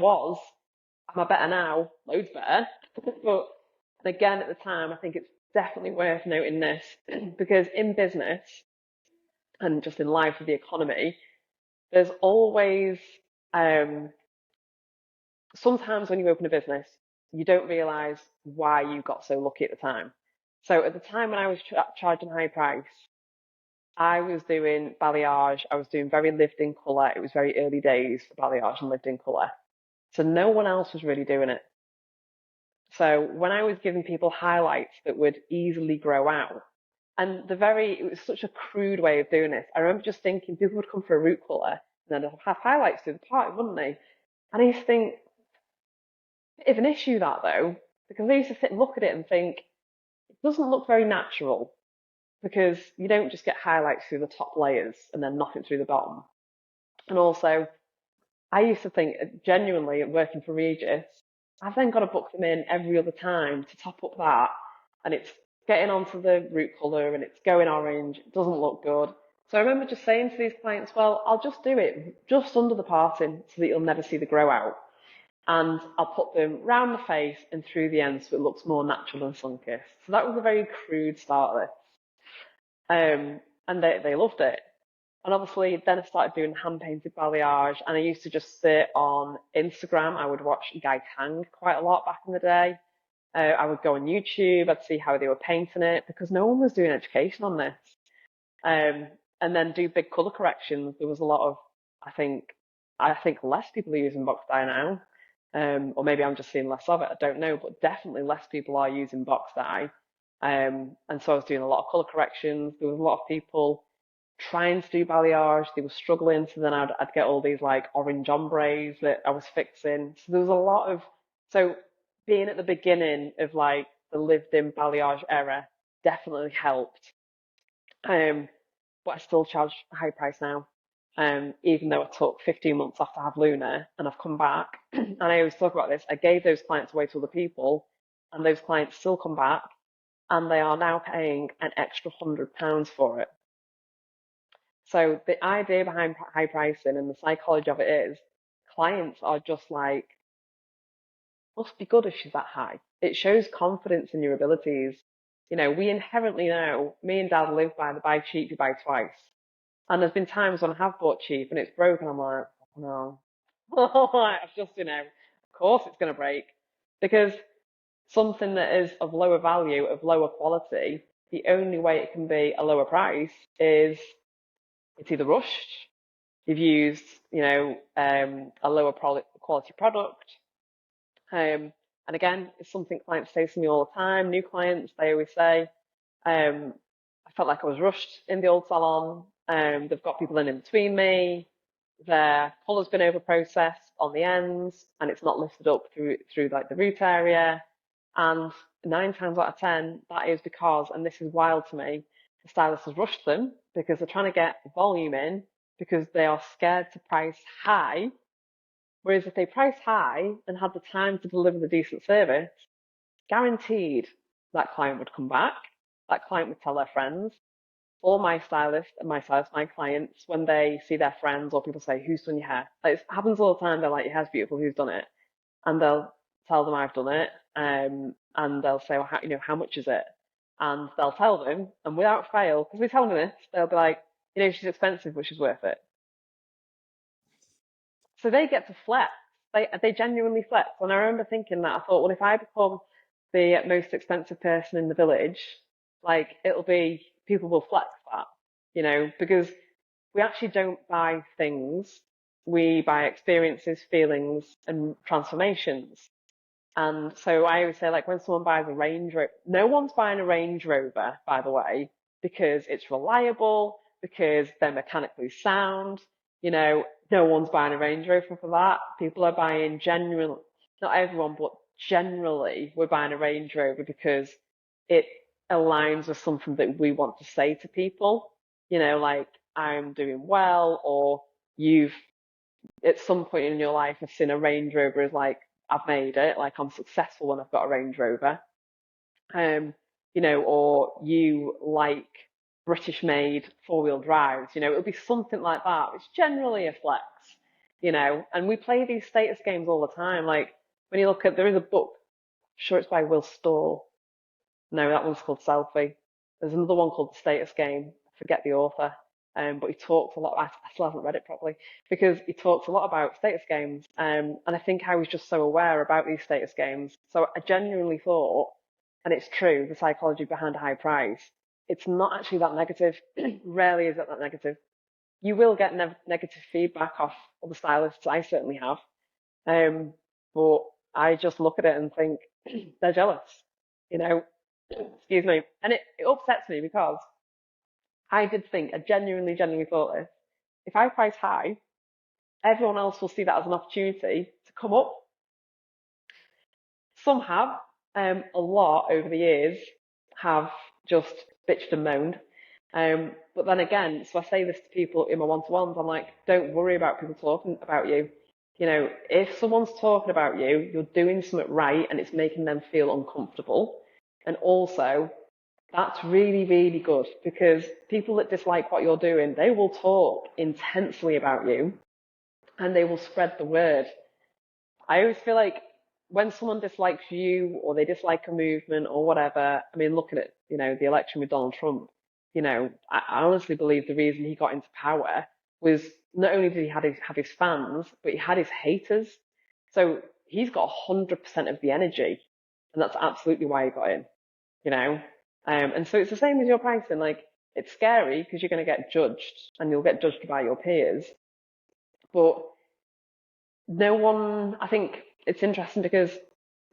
I better now? Loads better. But again, at the time, I think it's definitely worth noting this because in business and just in life with the economy, there's always, sometimes when you open a business, you don't realize why you got so lucky at the time. So at the time when I was charging high price, I was doing balayage. I was doing very lived in colour. It was very early days for balayage and lived in colour. So no one else was really doing it. So when I was giving people highlights that would easily grow out, and it was such a crude way of doing this. I remember just thinking people would come for a root colour and then they'd have highlights through the party, wouldn't they? And I used to think, bit of an issue that though, because I used to sit and look at it and think, it doesn't look very natural because you don't just get highlights through the top layers and then nothing through the bottom. And also, I used to think genuinely working for Regis, I've then got to book them in every other time to top up that. And it's getting onto the root colour and it's going orange. It doesn't look good. So I remember just saying to these clients, well, I'll just do it just under the parting so that you'll never see the grow out. And I'll put them round the face and through the end so it looks more natural and sun-kissed. So that was a very crude start of this. And they loved it. And obviously, then I started doing hand-painted balayage, and I used to just sit on Instagram. I would watch Guy Tang quite a lot back in the day. I would go on YouTube. I'd see how they were painting it because no one was doing education on this. And then do big colour corrections. There was a lot of, I think less people are using box dye now. Or maybe I'm just seeing less of it. I don't know, but definitely less people are using box dye. And so I was doing a lot of colour corrections. There was a lot of people trying to do balayage. They were struggling. So then I'd get all these like orange ombres that I was fixing. So there was a lot of, so being at the beginning of like the lived in balayage era definitely helped. But I still charge a high price now. Even though I took 15 months off to have Luna and I've come back. And I always talk about this. I gave those clients away to other people and those clients still come back and they are now paying an extra £100 for it. So the idea behind high pricing and the psychology of it is clients are just like, must be good if she's that high. It shows confidence in your abilities. We inherently know, me and Dad live by the buy cheap, you buy twice. And there's been times when I have bought cheap and it's broken. I'm like, no. I've just, of course it's going to break. Because something that is of lower value, of lower quality, the only way it can be a lower price is it's either rushed, you've used, a lower quality product. And again, it's something clients say to me all the time. New clients, they always say, I felt like I was rushed in the old salon. They've got people in between me. Their colour's been over processed on the ends, and it's not lifted up through like the root area. And 9 times out of 10, that is because, and this is wild to me, the stylist has rushed them because they're trying to get volume in because they are scared to price high. Whereas if they price high and had the time to deliver the decent service, guaranteed that client would come back. That client would tell their friends. All my stylists and my clients, when they see their friends or people say, "Who's done your hair?" Like, it happens all the time. They're like, "Your hair's beautiful. Who's done it?" And they'll tell them I've done it. And they'll say, "Well, how much is it?" And they'll tell them, and without fail, because we tell them this, they'll be like, "She's expensive, but she's worth it." So they get to flex. They genuinely flex. And I remember thinking that I thought, well, if I become the most expensive person in the village, like it'll be people will flex that, because we actually don't buy things. We buy experiences, feelings, and transformations. And so I always say, like, when someone buys a Range Rover, no one's buying a Range Rover, by the way, because it's reliable, because they're mechanically sound. No one's buying a Range Rover for that. People are buying not everyone, but generally, we're buying a Range Rover because it aligns with something that we want to say to people. Like, I'm doing well, or you've at some point in your life have seen a Range Rover as like, I've made it, like I'm successful when I've got a Range Rover. Or you like British made 4-wheel drives, it'll be something like that. It's generally a flex, and we play these status games all the time. Like when you look at, there is a book, I'm sure it's by Will Storr. No, that one's called Selfie. There's another one called The Status Game. I forget the author. But he talks a lot. I still haven't read it properly because he talks a lot about status games. And I think I was just so aware about these status games. So I genuinely thought, and it's true, the psychology behind a high price, it's not actually that negative. Rarely is it that negative. You will get negative feedback off other stylists. I certainly have. But I just look at it and think they're jealous, you know. Excuse me. And it upsets me because I genuinely thought this. If I price high, everyone else will see that as an opportunity to come up. Some have, a lot over the years have just bitched and moaned. But then again, so I say this to people in my one-to-ones, I'm like, don't worry about people talking about you. If someone's talking about you, you're doing something right and it's making them feel uncomfortable. And also, that's really, really good because people that dislike what you're doing, they will talk intensely about you and they will spread the word. I always feel like when someone dislikes you or they dislike a movement or whatever, I mean, look at it, the election with Donald Trump, I honestly believe the reason he got into power was not only did he have his fans, but he had his haters. So he's got 100% of the energy and that's absolutely why he got in, you know? And so it's the same as your pricing. Like, it's scary because you're going to get judged and you'll get judged by your peers. But no one, I think it's interesting because,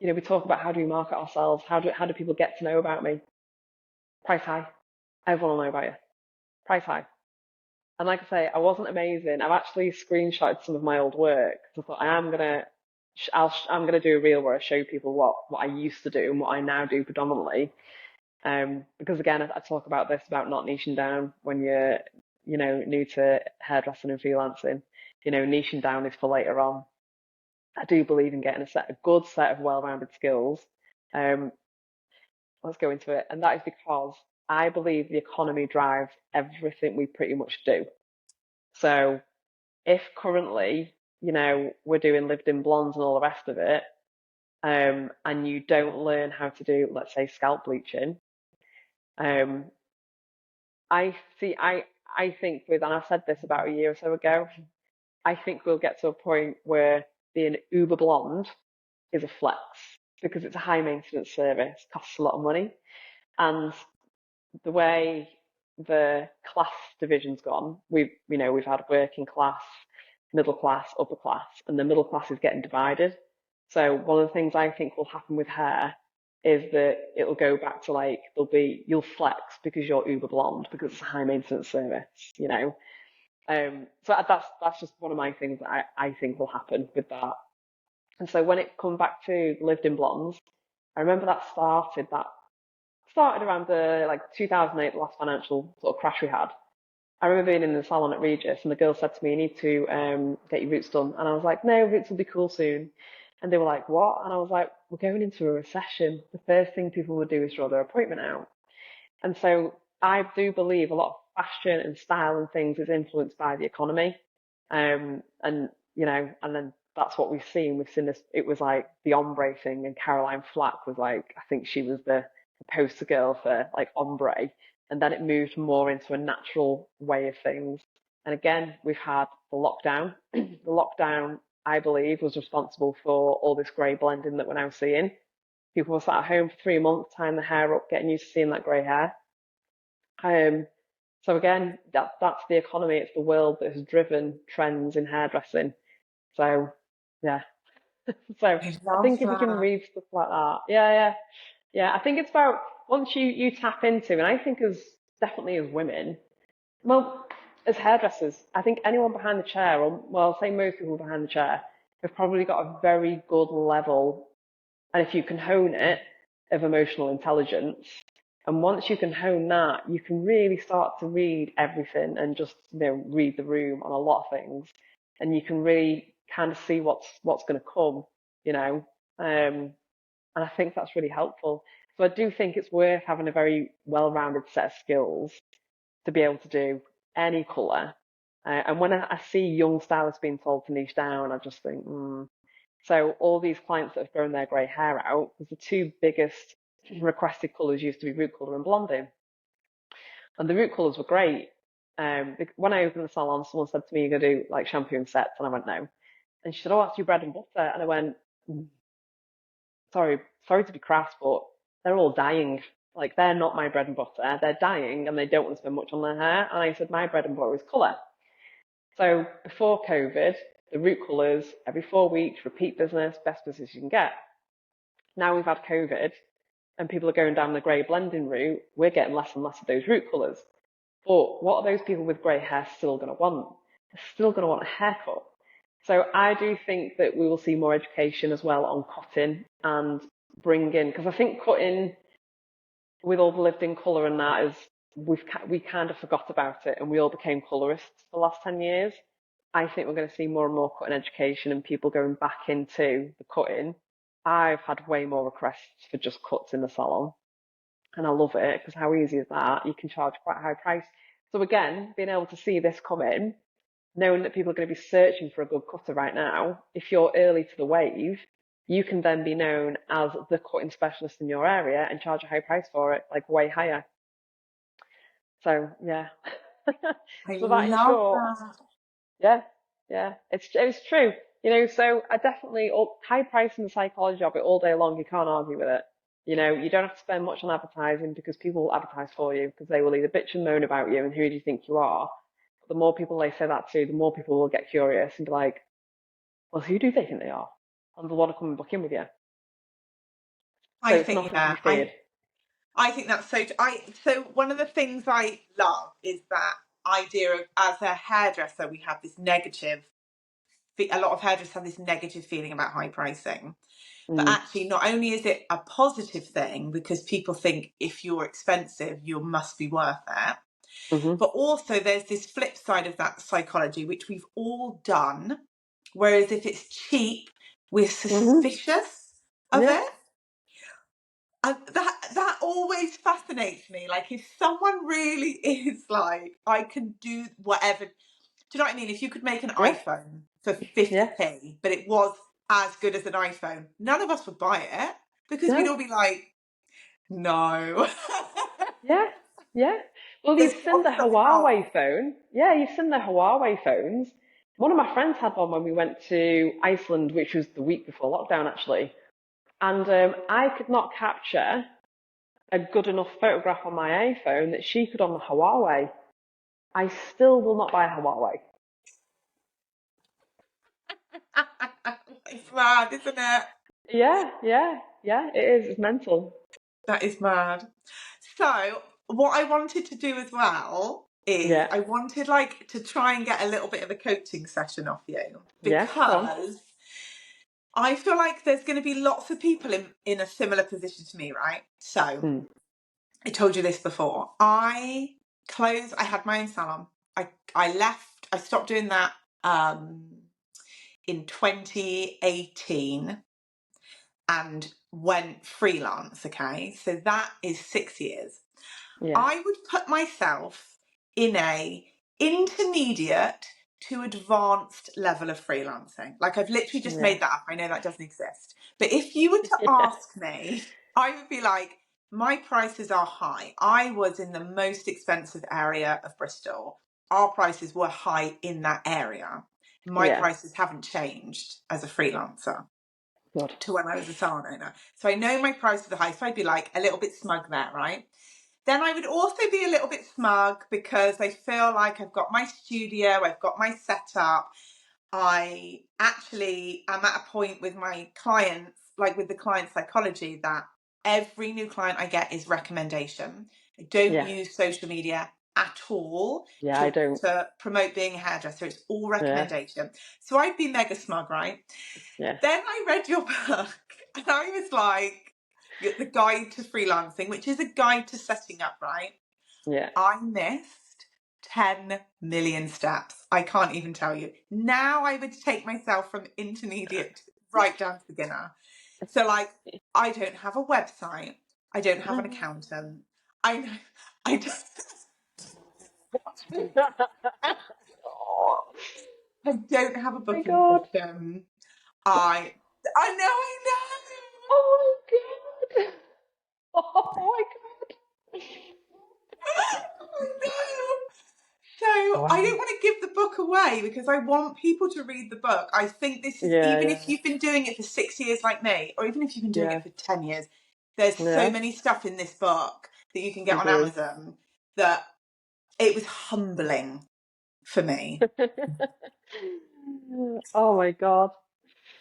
we talk about how do we market ourselves? How do people get to know about me? Price high. Everyone will know about you. Price high. And like I say, I wasn't amazing. I've actually screenshotted some of my old work. So I thought I'm gonna do a reel where I show people what I used to do and what I now do predominantly. Because again, I talk about this about not niching down when you're, new to hairdressing and freelancing. Niching down is for later on. I do believe in getting a good set of well-rounded skills. Let's go into it. And that is because I believe the economy drives everything we pretty much do. So if currently, we're doing lived-in blondes and all the rest of it, and you don't learn how to do, let's say, scalp bleaching, I think and I said this about a year or so ago, I think we'll get to a point where being uber blonde is a flex because it's a high maintenance service, costs a lot of money. And the way the class division's gone, we've had working class, middle class, upper class, and the middle class is getting divided. So one of the things I think will happen with hair is that it'll go back to like you'll flex because you're uber blonde because it's a high maintenance service. So that's just one of my things that I think will happen with that. And so when it comes back to lived in blondes, I remember that started around the like 2008, the last financial sort of crash we had. I remember being in the salon at Regis, and the girl said to me, "You need to get your roots done." And I was like, "No, roots will be cool soon." And they were like, "What?" And I was like, "We're going into a recession. The first thing people would do is draw their appointment out." And so I do believe a lot of fashion and style and things is influenced by the economy. And then that's what we've seen. We've seen this, it was like the ombre thing, and Caroline Flack was like, I think she was the poster girl for like ombre. And then it moved more into a natural way of things. And again, we've had the lockdown. The lockdown, I believe, was responsible for all this grey blending that we're now seeing. People were sat at home for 3 months, tying their hair up, getting used to seeing that grey hair. So again, that's the economy. It's the world that has driven trends in hairdressing. So yeah. So I I love think if you can that. read stuff like that, yeah. I think it's about once you tap into, and I think as definitely as women, well, as hairdressers, I think anyone behind the chair, or well, say most people behind the chair, have probably got a very good level, and if you can hone it, of emotional intelligence. And once you can hone that, you can really start to read everything and just read the room on a lot of things, and you can really kind of see what's going to come, you know. Um, and I think that's really helpful. So I do think it's worth having a very well-rounded set of skills to be able to do any colour. And when I see young stylists being told to niche down, I just think, So all these clients that have grown their grey hair out, because the two biggest requested colours used to be root colour and blonding. And the root colours were great. When I opened the salon, someone said to me, "You're going to do like shampoo and sets," and I went, "No." And she said, "Oh, that's your bread and butter." And I went, sorry to be crass, but they're all dying. Like they're not my bread and butter. They're dying and they don't want to spend much on their hair." And I said, "My bread and butter is colour." So before COVID, the root colours, every 4 weeks, repeat business, best business you can get. Now we've had COVID and people are going down the grey blending route, we're getting less and less of those root colours. But what are those people with grey hair still going to want? They're still going to want a haircut. So I do think that we will see more education as well on cutting and bringing, because I think cutting with all the lived in colour and that is, we kind of forgot about it and we all became colourists for the last 10 years. I think we're going to see more and more cutting education and people going back into the cutting. I've had way more requests for just cuts in the salon, and I love it because how easy is that? You can charge quite a high price. So again, being able to see this come in, knowing that people are going to be searching for a good cutter right now, if you're early to the wave, you can then be known as the cutting specialist in your area and charge a high price for it, like way higher. So yeah. I So that in love short, that. yeah, yeah, it's true. So I definitely high price in the psychology of it all day long. You can't argue with it. You don't have to spend much on advertising because people will advertise for you because they will either bitch and moan about you and who do you think you are. The more people they say that to, the more people will get curious and be like, well, who do they think they are? And they'll want to come and book in with you. So I it's think nothing to yeah, be feared. I think that's so. So one of the things I love is that idea of as a hairdresser we have this negative. A lot of hairdressers have this negative feeling about high pricing, but Mm. actually, not only is it a positive thing because people think if you're expensive, you must be worth it, Mhm. but also there's this flip side of that psychology which we've all done. Whereas if it's cheap, we're Mhm. suspicious of Yeah. it. And that always fascinates me. Like if someone really is like, I can do whatever. Do you know what I mean? If you could make an Yeah. iPhone for Yeah. 50p, but it was as good as an iPhone, none of us would buy it because we'd No. all be like, no. Yeah. Yeah. Well, So you've seen the something wrong. Huawei phone. Yeah, you've seen the Huawei phones. One of my friends had one when we went to Iceland, which was the week before lockdown, actually. And I could not capture a good enough photograph on my iPhone that she could on the Huawei. I still will not buy a Huawei. It's mad, isn't it? Yeah, it is. It's mental. That is mad. So, what I wanted to do as well is Yeah, I wanted like to try and get a little bit of a coaching session off you yeah, go on. because I feel like there's going to be lots of people in a similar position to me, right? So, Mm, I told you this before. I had my own salon. I left, I stopped doing that in 2018 and went freelance, okay? So that is 6 years. yeah, I would put myself in a intermediate to advanced level of freelancing. Like I've literally just yeah, made that up. I know that doesn't exist. But if you were to yeah, ask me, I would be like, my prices are high. I was in the most expensive area of Bristol. Our prices were high in that area. My yeah. prices haven't changed as a freelancer Good. to when I was a salon owner. So I know my prices are high. So I'd be like a little bit smug there, right? Then I would also be a little bit smug because I feel like I've got my studio, I've got my setup. I actually am at a point with my clients, like with the client psychology, that every new client I get is recommendation. I don't Yeah, use social media at all yeah, I to, don't. to promote being a hairdresser. It's all Yeah, recommendation. So I'd be mega smug, right? yeah, Then I read your book and I was like, the guide to freelancing, which is a guide to setting up, right? yeah. I missed 10 million steps. I can't even tell you. Now I would take myself from intermediate right down to beginner. So, like, I don't have a website. I don't have an accountant. I know. I just. Oh I don't have a my booking God. system. I know. Oh my God. Oh my God. I know. So I don't Wow. want to give the book away because I want people to read the book. I think this is, Yeah, even yeah, if you've been doing it for 6 years like me, or even if you've been doing yeah, it for 10 years, there's so yeah. many stuff in this book that you can get on Agree. Amazon that it was humbling for me. Oh my God.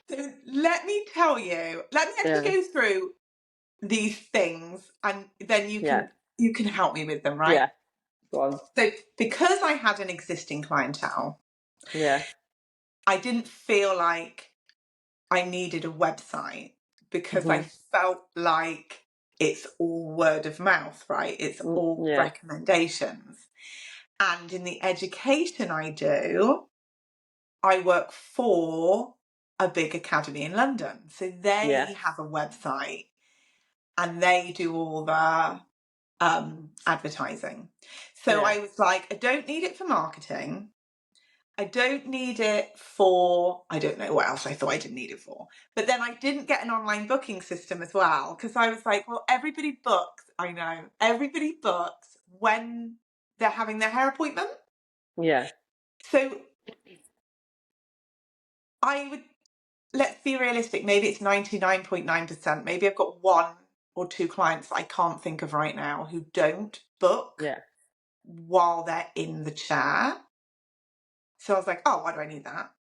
So let me tell you, let me actually Yeah, go through these things and then yeah, you can help me with them, right? yeah. Go on. So because I had an existing clientele, Yeah, I didn't feel like I needed a website because I hmm, felt like it's all word of mouth, right? It's all yeah, recommendations. And in the education I do, I work for a big academy in London. So yeah, they have a website and they do all the advertising. So yeah, I was like, I don't need it for marketing. I don't need it for, I don't know what else I thought I didn't need it for. But then I didn't get an online booking system as well because I was like, well, everybody books, I know, everybody books when they're having their hair appointment. yeah, So I would, let's be realistic, maybe it's 99.9%. Maybe I've got one or two clients that I can't think of right now who don't book yeah. while they're in the chair. So I was like, oh, why do I need that?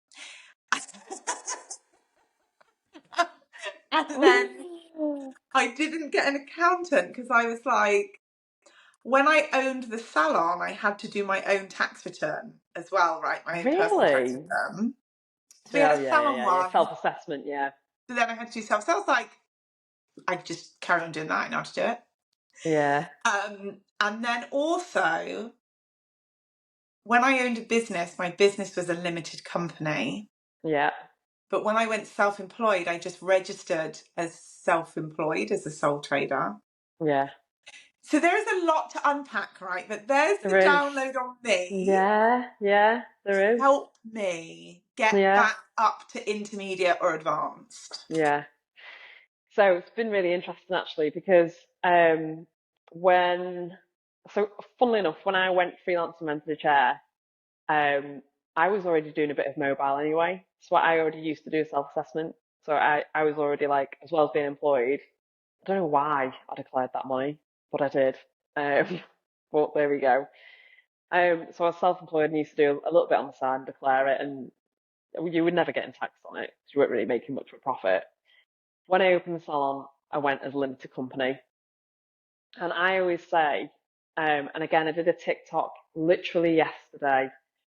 And then I didn't get an accountant because I was like, when I owned the salon, I had to do my own tax return as well, right? My own personal tax Really? return. So we had Oh a yeah, yeah, salon yeah, yeah. one. Self-assessment, yeah, So then I had to do self. So I was like, I just carry on doing that. I know how to do it. yeah, And then also, when I owned a business, my business was a limited company. yeah, But when I went self-employed, I just registered as self-employed as a sole trader. yeah. So there is a lot to unpack, right? But there's the There is. download on me Yeah, yeah, to there is. help me get Yeah, back up to intermediate or advanced. yeah. So it's been really interesting actually because when, so funnily enough, when I went freelance and rented a chair, um, I was already doing a bit of mobile anyway. So I already used to do self-assessment. So I was already like, as well as being employed, I don't know why I declared that money, but I did. Um, but there we go. So I was self-employed and used to do a little bit on the side and declare it, and you would never get in tax on it because you weren't really making much of a profit. When I opened the salon, I went as a limited company. And I always say, and again, I did a TikTok literally yesterday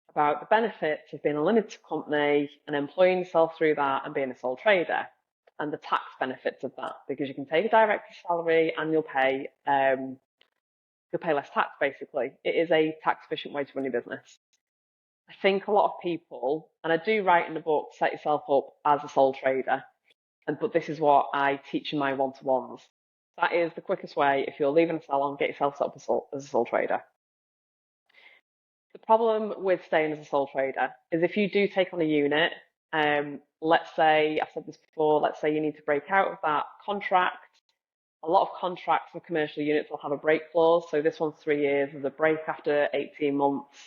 about the benefits of being a limited company and employing yourself through that and being a sole trader and the tax benefits of that, because you can take a director's salary and you'll pay less tax basically. It is a tax efficient way to run your business. I think a lot of people, and I do write in the book, set yourself up as a sole trader, but this is what I teach in my one-to-ones. That is the quickest way. If you're leaving a salon, get yourself set up as a sole trader. The problem with staying as a sole trader is if you do take on a unit, let's say, I've said this before, let's say you need to break out of that contract. A lot of contracts for commercial units will have a break clause. So this one's 3 years, there's a break after 18 months.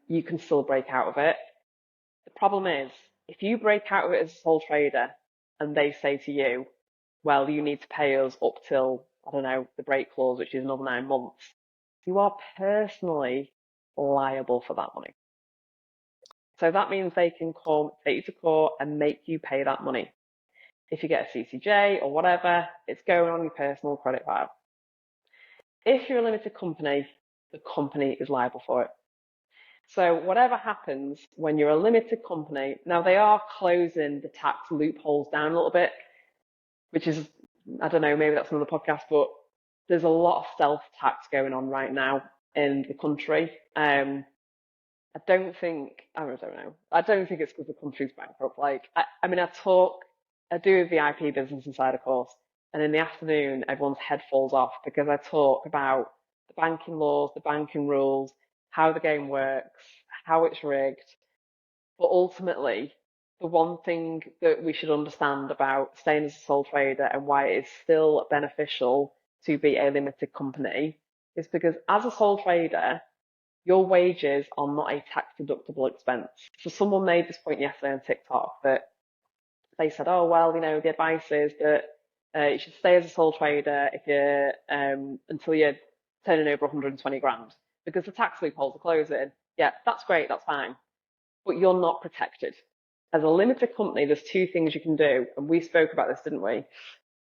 You can still break out of it. The problem is, if you break out of it as a sole trader and they say to you, well, you need to pay us up till, I don't know, the break clause, which is another 9 months, you are personally liable for that money. So that means they can come, take you to court and make you pay that money. If you get a CCJ or whatever, it's going on your personal credit file. If you're a limited company, the company is liable for it. So whatever happens when you're a limited company, now they are closing the tax loopholes down a little bit, which is, I don't know, maybe that's another podcast, but there's a lot of stealth tax going on right now in the country. I don't think it's because the country's bankrupt. Like, I mean, I do a VIP business insider course, and in the afternoon, everyone's head falls off because I talk about the banking laws, the banking rules, how the game works, how it's rigged. But ultimately, the one thing that we should understand about staying as a sole trader and why it is still beneficial to be a limited company is because as a sole trader, your wages are not a tax deductible expense. So someone made this point yesterday on TikTok that they said, oh, well, the advice is that you should stay as a sole trader if you're until you're turning over 120 grand because the tax loopholes are closing. Yeah, that's great, that's fine, but you're not protected. As a limited company, there's two things you can do, and we spoke about this, didn't we?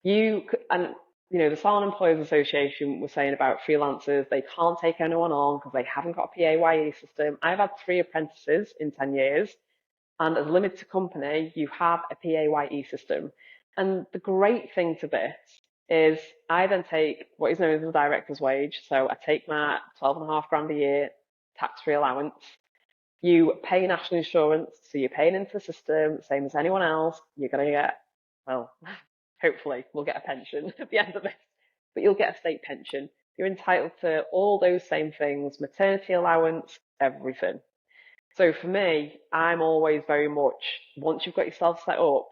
The Salon Employers Association was saying about freelancers, they can't take anyone on because they haven't got a PAYE system. I've had 3 apprentices in 10 years. And as a limited company, you have a PAYE system. And the great thing to this is I then take what is known as a director's wage. So I take my 12.5 grand a year tax-free allowance. You pay national insurance, so you're paying into the system, same as anyone else. You're going to get, well, hopefully we'll get a pension at the end of this, but you'll get a state pension. You're entitled to all those same things, maternity allowance, everything. So for me, I'm always very much, once you've got yourself set up,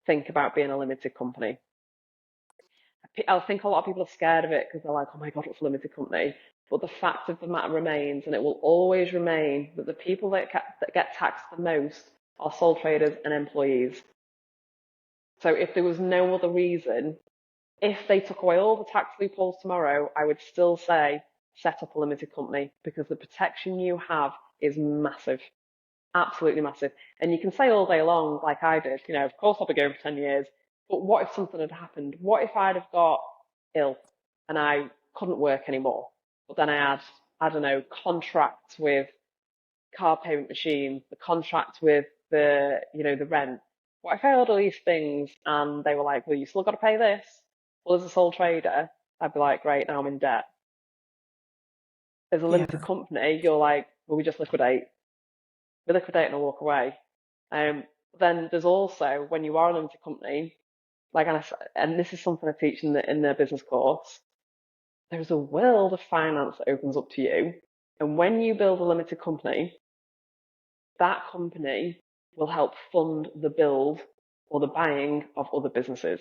think about being a limited company. I think a lot of people are scared of it because they're like, oh my God, what's a limited company? But the fact of the matter remains, and it will always remain, that the people that get taxed the most are sole traders and employees. So if there was no other reason, if they took away all the tax loopholes tomorrow, I would still say set up a limited company because the protection you have is massive. Absolutely massive. And you can say all day long, like I did, of course I'll be going for 10 years, but what if something had happened? What if I'd have got ill and I couldn't work anymore? But then I had, I don't know, contracts with car payment machines, the contract with the rent. What if I had all these things and they were like, well, you still got to pay this? Well, as a sole trader, I'd be like, great, now I'm in debt. As a limited company, you're like, well, we just liquidate. We liquidate and walk away. Then there's also, when you are a limited company, and this is something I teach in the business course, there's a world of finance that opens up to you. And when you build a limited company, that company will help fund the build or the buying of other businesses.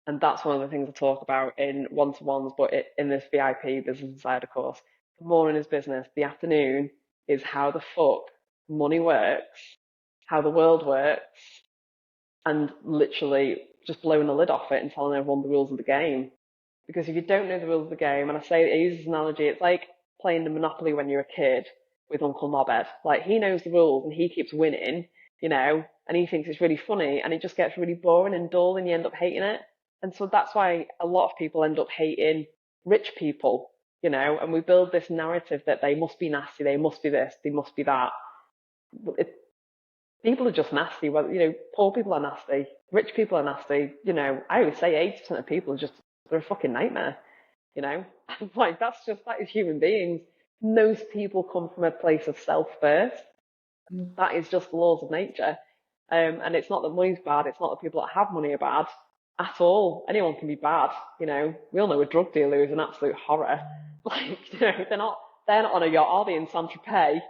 And that's one of the things I talk about in one-to-ones, but in this VIP Business Insider course. The morning is business. The afternoon is how the fuck money works, how the world works, and literally just blowing the lid off it and telling everyone the rules of the game. Because if you don't know the rules of the game, and I use this analogy, it's like playing the Monopoly when you're a kid with Uncle Knobhead. Like, he knows the rules and he keeps winning, and he thinks it's really funny, and it just gets really boring and dull and you end up hating it. And so that's why a lot of people end up hating rich people, and we build this narrative that they must be nasty, they must be this, they must be that. It, People are just nasty. Well, poor people are nasty, rich people are nasty. I always say 80% of people are they're a fucking nightmare. Like, that is human beings. Most people come from a place of self first. That is just the laws of nature. And it's not that money's bad. It's not that people that have money are bad at all. Anyone can be bad. We all know a drug dealer is an absolute horror. Like, they're not on a yacht, are they, in Saint-Tropez?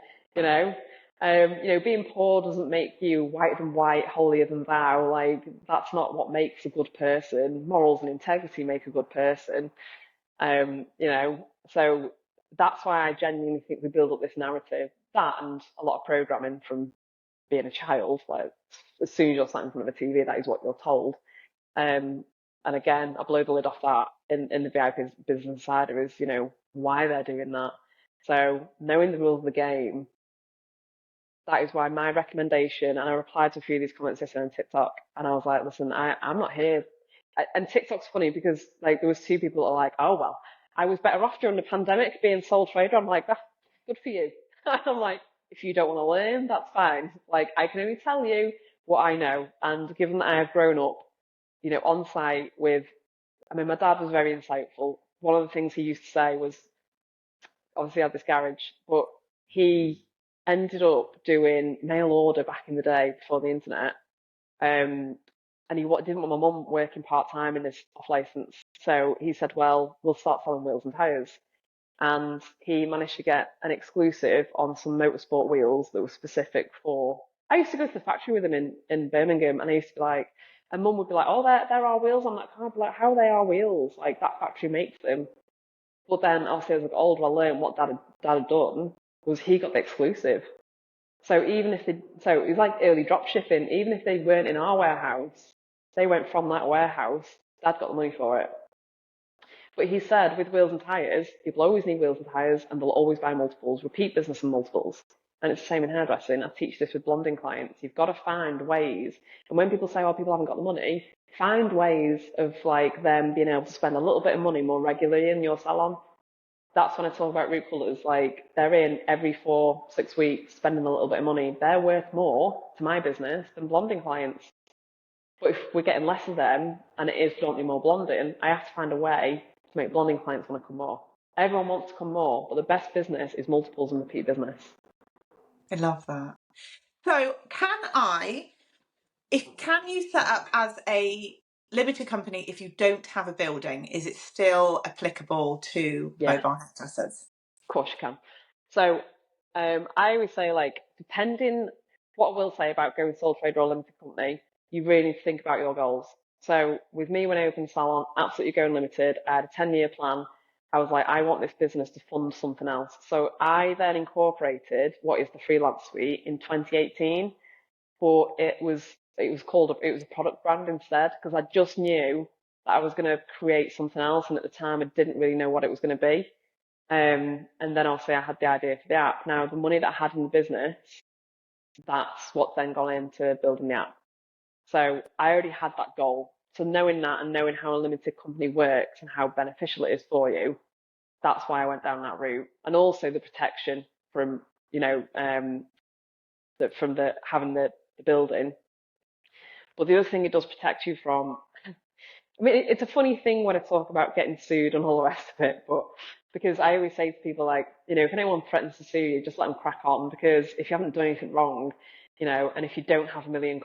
Being poor doesn't make you whiter than white, holier than thou. Like, that's not what makes a good person. Morals and integrity make a good person. So that's why I genuinely think we build up this narrative. That, and a lot of programming from being a child. Like, as soon as you're sat in front of a TV, that is what you're told. And again, I blow the lid off that in the VIP Business Insider is, why they're doing that. So knowing the rules of the game, that is why my recommendation, and I replied to a few of these comments yesterday on TikTok, and I was like, listen, I'm not here. And TikTok's funny because, like, there was two people that are like, oh, well, I was better off during the pandemic being sole trader. I'm like, that's good for you. I'm like, if you don't want to learn, that's fine. Like, I can only tell you what I know. And given that I have grown up, on site with, my dad was very insightful. One of the things he used to say was, obviously, he had this garage, but he ended up doing mail order back in the day before the internet. And he didn't want my mum working part-time in this off license. So he said, well, we'll start selling wheels and tyres. And he managed to get an exclusive on some motorsport wheels that was specific for... I used to go to the factory with him in Birmingham, and I used to be like... And mum would be like, oh, they're our wheels. I'm like, oh, like, how are they our wheels? Like, that factory makes them. But then, obviously, as I got older, I learned what dad had done was he got the exclusive. So it was like early drop shipping. Even if they weren't in our warehouse, they went from that warehouse. Dad got the money for it. But he said with wheels and tyres, people always need wheels and tyres, and they'll always buy multiples, repeat business and multiples. And it's the same in hairdressing. I teach this with blonding clients. You've got to find ways. And when people say, oh, people haven't got the money, find ways of, like, them being able to spend a little bit of money more regularly in your salon. That's when I talk about root colours. Like, they're in every 4-6 weeks spending a little bit of money. They're worth more to my business than blonding clients. But if we're getting less of them, and it is predominantly more blonding, I have to find a way to make blonding clients want to come more. Everyone wants to come more, but the best business is multiples and repeat business. I love that. So can you set up as a limited company if you don't have a building? Is it still applicable to mobile hairdressers? Of course you can. So I always say, like, depending what I will say about going sole trader or limited company, you really need to think about your goals. So with me, when I opened salon, absolutely going limited, I had a 10-year plan. I was like, I want this business to fund something else. So I then incorporated what is the Freelance Suite in 2018, but it was a product brand instead, because I just knew that I was going to create something else, and at the time I didn't really know what it was going to be. And then obviously I had the idea for the app. Now, the money that I had in the business, that's what's then gone into building the app. So I already had that goal. So knowing that and knowing how a limited company works and how beneficial it is for you, that's why I went down that route. And also the protection from, having the building. But the other thing it does protect you from, I mean, it's a funny thing when I talk about getting sued and all the rest of it, but because I always say to people, like, if anyone threatens to sue you, just let them crack on, because if you haven't done anything wrong, and if you don't have £1 million,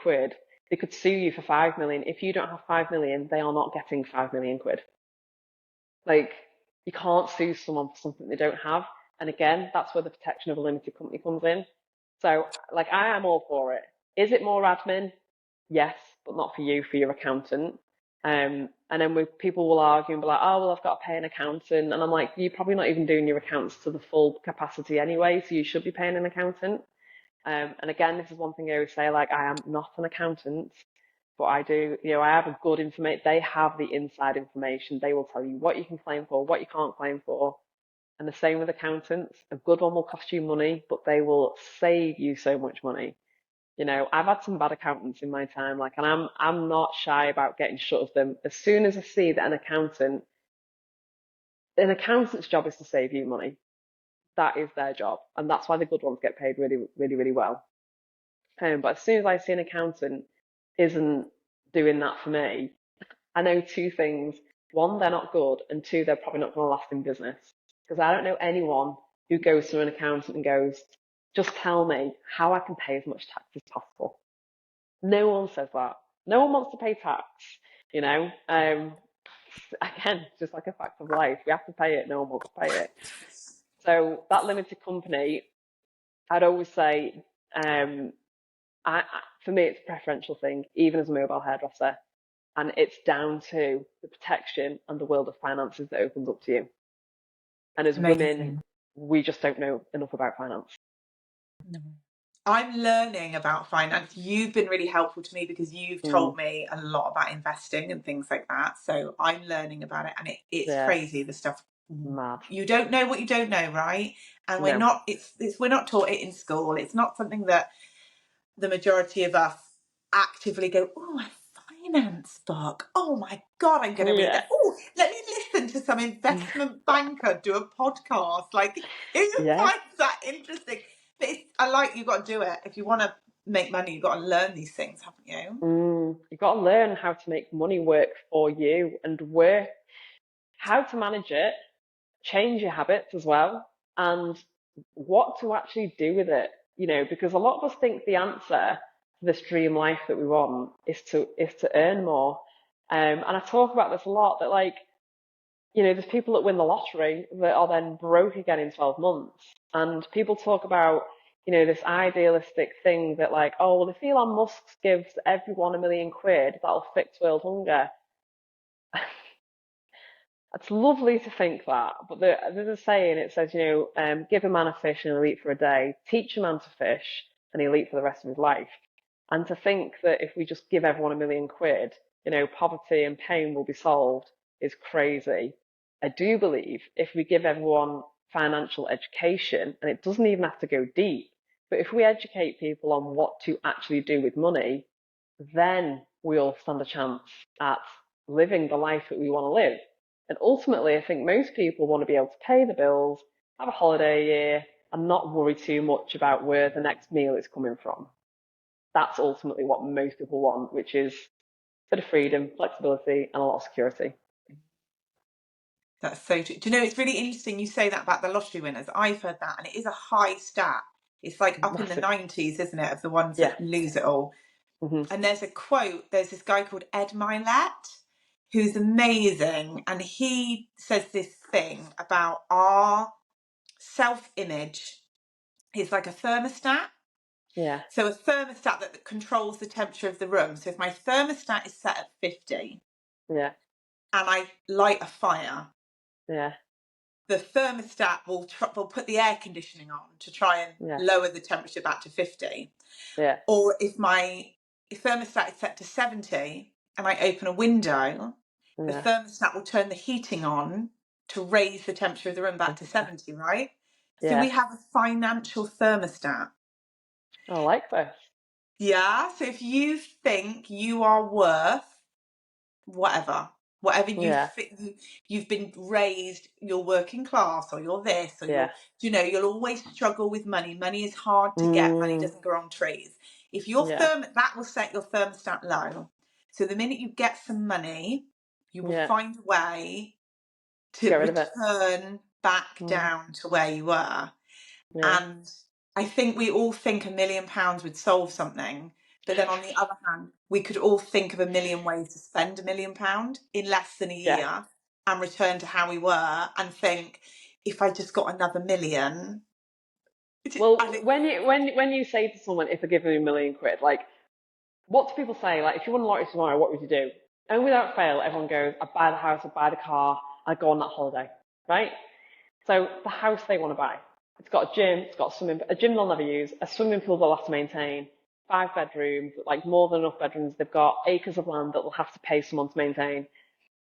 they could sue you for 5 million. If you don't have 5 million, they are not getting 5 million quid. Like, you can't sue someone for something they don't have. And again, that's where the protection of a limited company comes in. So, like, I am all for it. Is it more admin? Yes, but not for you, for your accountant. And then people will argue and be like, oh, well, I've got to pay an accountant. And I'm like, you're probably not even doing your accounts to the full capacity anyway, so you should be paying an accountant. And again, this is one thing I always say, like, I am not an accountant, but I do, I have a good information. They have the inside information. They will tell you what you can claim for, what you can't claim for. And the same with accountants. A good one will cost you money, but they will save you so much money. I've had some bad accountants in my time, like, and I'm not shy about getting shut of them. As soon as I see that an accountant's job is to save you money. That is their job, and that's why the good ones get paid really, really, really well. But as soon as I see an accountant isn't doing that for me, I know two things. One, they're not good, and two, they're probably not going to last in business. Because I don't know anyone who goes to an accountant and goes, just tell me how I can pay as much tax as possible. No one says that. No one wants to pay tax, you know. Again, just like a fact of life, we have to pay it. No one wants to pay it. So that limited company, I'd always say, for me, it's a preferential thing, even as a mobile hairdresser, and it's down to the protection and the world of finances that opens up to you. And as women, Amazing. we just don't know enough about finance. No. I'm learning about finance. You've been really helpful to me because you've told me a lot about investing and things like that. So I'm learning about it, and it's Yeah, crazy, the stuff. mad. You don't know what you don't know, right? And we're No. not we're not taught it in school. It's not something that the majority of us actively go, oh, a finance book. Oh my God, I'm going to read Yeah. that. Oh, let me listen to some investment banker do a podcast. Like, who Yeah. finds that interesting? But I like, you've got to do it. If you want to make money, you've got to learn these things, haven't you? You've got to learn how to make money work for you and how to manage it, change your habits as well, and what to actually do with it. Because a lot of us think the answer to this dream life that we want is to earn more. And I talk about this a lot, that, like, there's people that win the lottery that are then broke again in 12 months. And people talk about, this idealistic thing that, like, oh, well, if Elon Musk gives everyone £1 million, that'll fix world hunger. It's lovely to think that, but there's a saying, it says, give a man a fish and he'll eat for a day, teach a man to fish and he'll eat for the rest of his life. And to think that if we just give everyone £1 million, poverty and pain will be solved is crazy. I do believe if we give everyone financial education, and it doesn't even have to go deep, but if we educate people on what to actually do with money, then we'll stand a chance at living the life that we want to live. And ultimately, I think most people want to be able to pay the bills, have a holiday a year, and not worry too much about where the next meal is coming from. That's ultimately what most people want, which is a bit of freedom, flexibility, and a lot of security. That's so true. Do you know, it's really interesting you say that about the lottery winners. I've heard that, and it is a high stat. It's like up in the Massive. 90s, isn't it, of the ones Yeah. that lose it all. Mm-hmm. And there's a quote, there's this guy called Ed Milet, who's amazing. And he says this thing about our self-image is like a thermostat. Yeah. So a thermostat that controls the temperature of the room. So if my thermostat is set at 50 Yeah. and I light a fire, Yeah. the thermostat will put the air conditioning on to try and Yeah. lower the temperature back to 50. Yeah. Or if my thermostat is set to 70 and I open a window, the Yeah. thermostat will turn the heating on to raise the temperature of the room back to 70, right? So Yeah. we have a financial thermostat. I like this. Yeah. So if you think you are worth whatever, Yeah. you've been raised, you're working class or you're this or Yeah. you'll always struggle with money. Money is hard to get. Money Mm. doesn't grow on trees. If Yeah. that will set your thermostat low. So the minute you get some money, you will Yeah. find a way to Get rid of it. return back Mm. down to where you were. Yeah. And I think we all think £1 million would solve something. But then on the other hand, we could all think of a million ways to spend £1 million in less than a Yeah. year and return to how we were and think, if I just got another million. Well, when you say to someone, if I give you £1 million, like, what do people say? Like, if you won the lottery tomorrow, what would you do? And without fail, everyone goes, I buy the house, I buy the car, I go on that holiday, right? So the house they want to buy, it's got a gym, it's got a gym they'll never use, a swimming pool they'll have to maintain, 5 bedrooms, like more than enough bedrooms. They've got acres of land that they'll have to pay someone to maintain.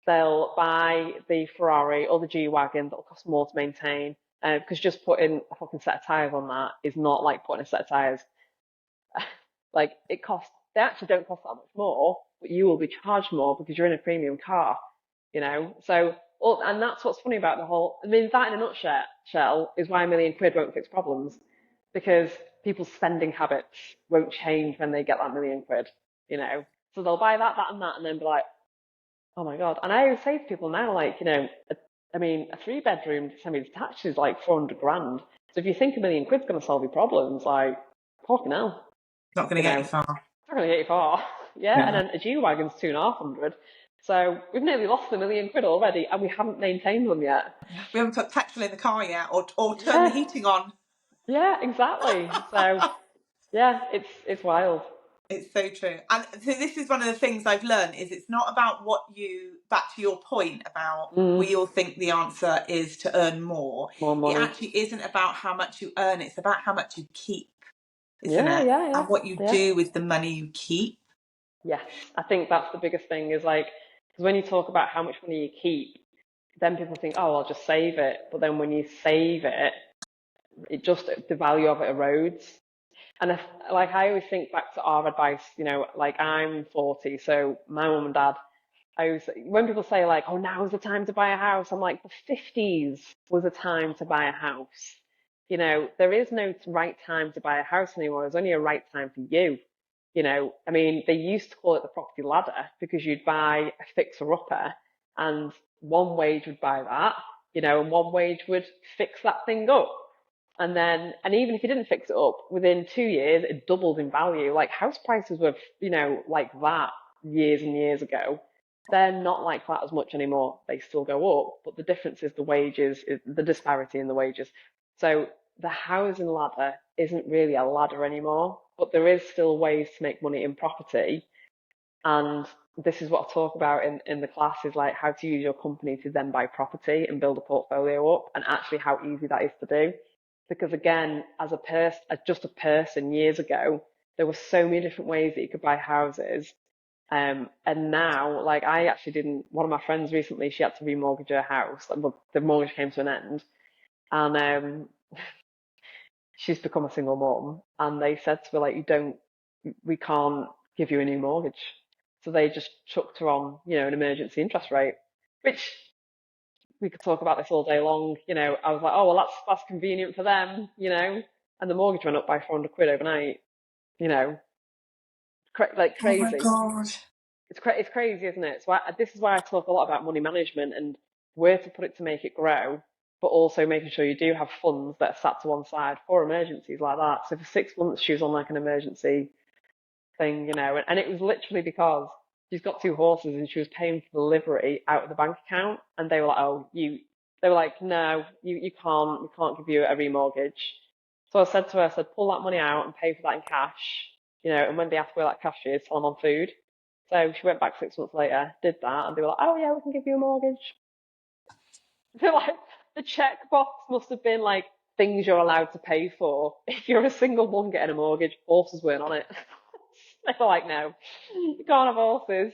They'll buy the Ferrari or the G-Wagon that'll cost more to maintain. Because just putting a fucking set of tyres on that is not like putting a set of tyres. Like it costs, they actually don't cost that much more, but you will be charged more because you're in a premium car, you know? So, and that's what's funny about the whole, I mean, that in a nutshell is why £1,000,000 won't fix problems, because people's spending habits won't change when they get that £1,000,000, you know? So they'll buy that, and that, and then be like, oh my God. And I always say to people now, like, you know, I mean, a 3 bedroom semi-detached is like 400 grand. So if you think £1,000,000's going to solve your problems, like, fucking hell, Not going to you get know, you far. it's not going to get you far. Yeah, and Yeah. then a G-Wagon's 2,500. So we've nearly lost £1,000,000 already, and we haven't maintained them yet. We haven't put petrol in the car yet, or turned the Yeah, heating on. yeah, exactly. So yeah, it's wild. It's so true. And so this is one of the things I've learned is it's not about what you, back to your point about we all think the answer is to earn more. More It money. actually isn't about how much you earn, it's about how much you keep, isn't Yeah, it? yeah, yeah, And what you yeah. do with the money you keep. Yes, I think that's the biggest thing is like, because when you talk about how much money you keep, then people think, oh, I'll just save it. But then when you save it, the value of it erodes. And if, like, I always think back to our advice, you know, like I'm 40, so my mum and dad, when people say like, oh, now's the time to buy a house, I'm like, the 50s was a time to buy a house. You know, there is no right time to buy a house anymore. There's only a right time for you. You know, I mean, they used to call it the property ladder because you'd buy a fixer-upper and one wage would buy that, you know, and one wage would fix that thing up. And even if you didn't fix it up, within 2 years, it doubled in value. Like house prices were, you know, like that years and years ago. They're not like that as much anymore. They still go up, but the difference is the wages, is the disparity in the wages. So the housing ladder isn't really a ladder anymore, but there is still ways to make money in property. And this is what I talk about in the class is like how to use your company to then buy property and build a portfolio up and actually how easy that is to do. Because again, as just a person years ago, there were so many different ways that you could buy houses. And now, like I actually didn't, one of my friends recently, she had to remortgage her house. Well, the mortgage came to an end and she's become a single mom. And they said to her, like, we can't give you a new mortgage. So they just chucked her on, you know, an emergency interest rate, which we could talk about this all day long. You know, I was like, oh, well, that's convenient for them, you know, and the mortgage went up by 400 quid overnight, you know, like Oh my crazy. God. It's crazy, isn't it? So this is why I talk a lot about money management and where to put it to make it grow, but also making sure you do have funds that are sat to one side for emergencies like that. So for 6 months, she was on like an emergency thing, you know, and it was literally because she's got 2 horses and she was paying for the livery out of the bank account, and they were like, oh, they were like, no, you can't, we can't give you a remortgage. So I said to her, I said, pull that money out and pay for that in cash, you know, and when they asked where that cash is, tell them on food. So she went back 6 months later, did that, and they were like, oh yeah, we can give you a mortgage. They're like, the checkbox must have been like things you're allowed to pay for. If you're a single mum getting a mortgage, horses weren't on it. They're like, no, you can't have horses.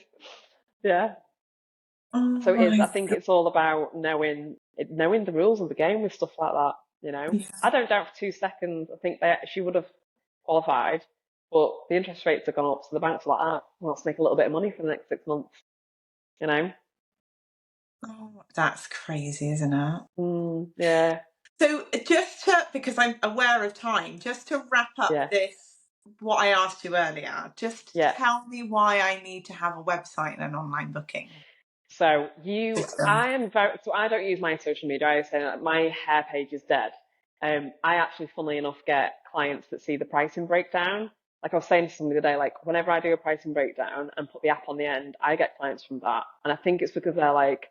Yeah. Oh So I my think God. it's all about knowing the rules of the game with stuff like that. You know, Yeah. I don't doubt for 2 seconds. I think that she would have qualified, but the interest rates have gone up, so the banks are like, ah, let's make a little bit of money for the next 6 months. You know. Oh, that's crazy, isn't it? Yeah. So just to, because I'm aware of time, just to wrap up Yeah. this, what I asked you earlier, just Yeah. tell me why I need to have a website and an online booking So system. so I don't use my social media. I say that my hair page is dead. I actually, funnily enough, get clients that see the pricing breakdown. Like I was saying to somebody the other day, like whenever I do a pricing breakdown and put the app on the end, I get clients from that. And I think it's because they're like,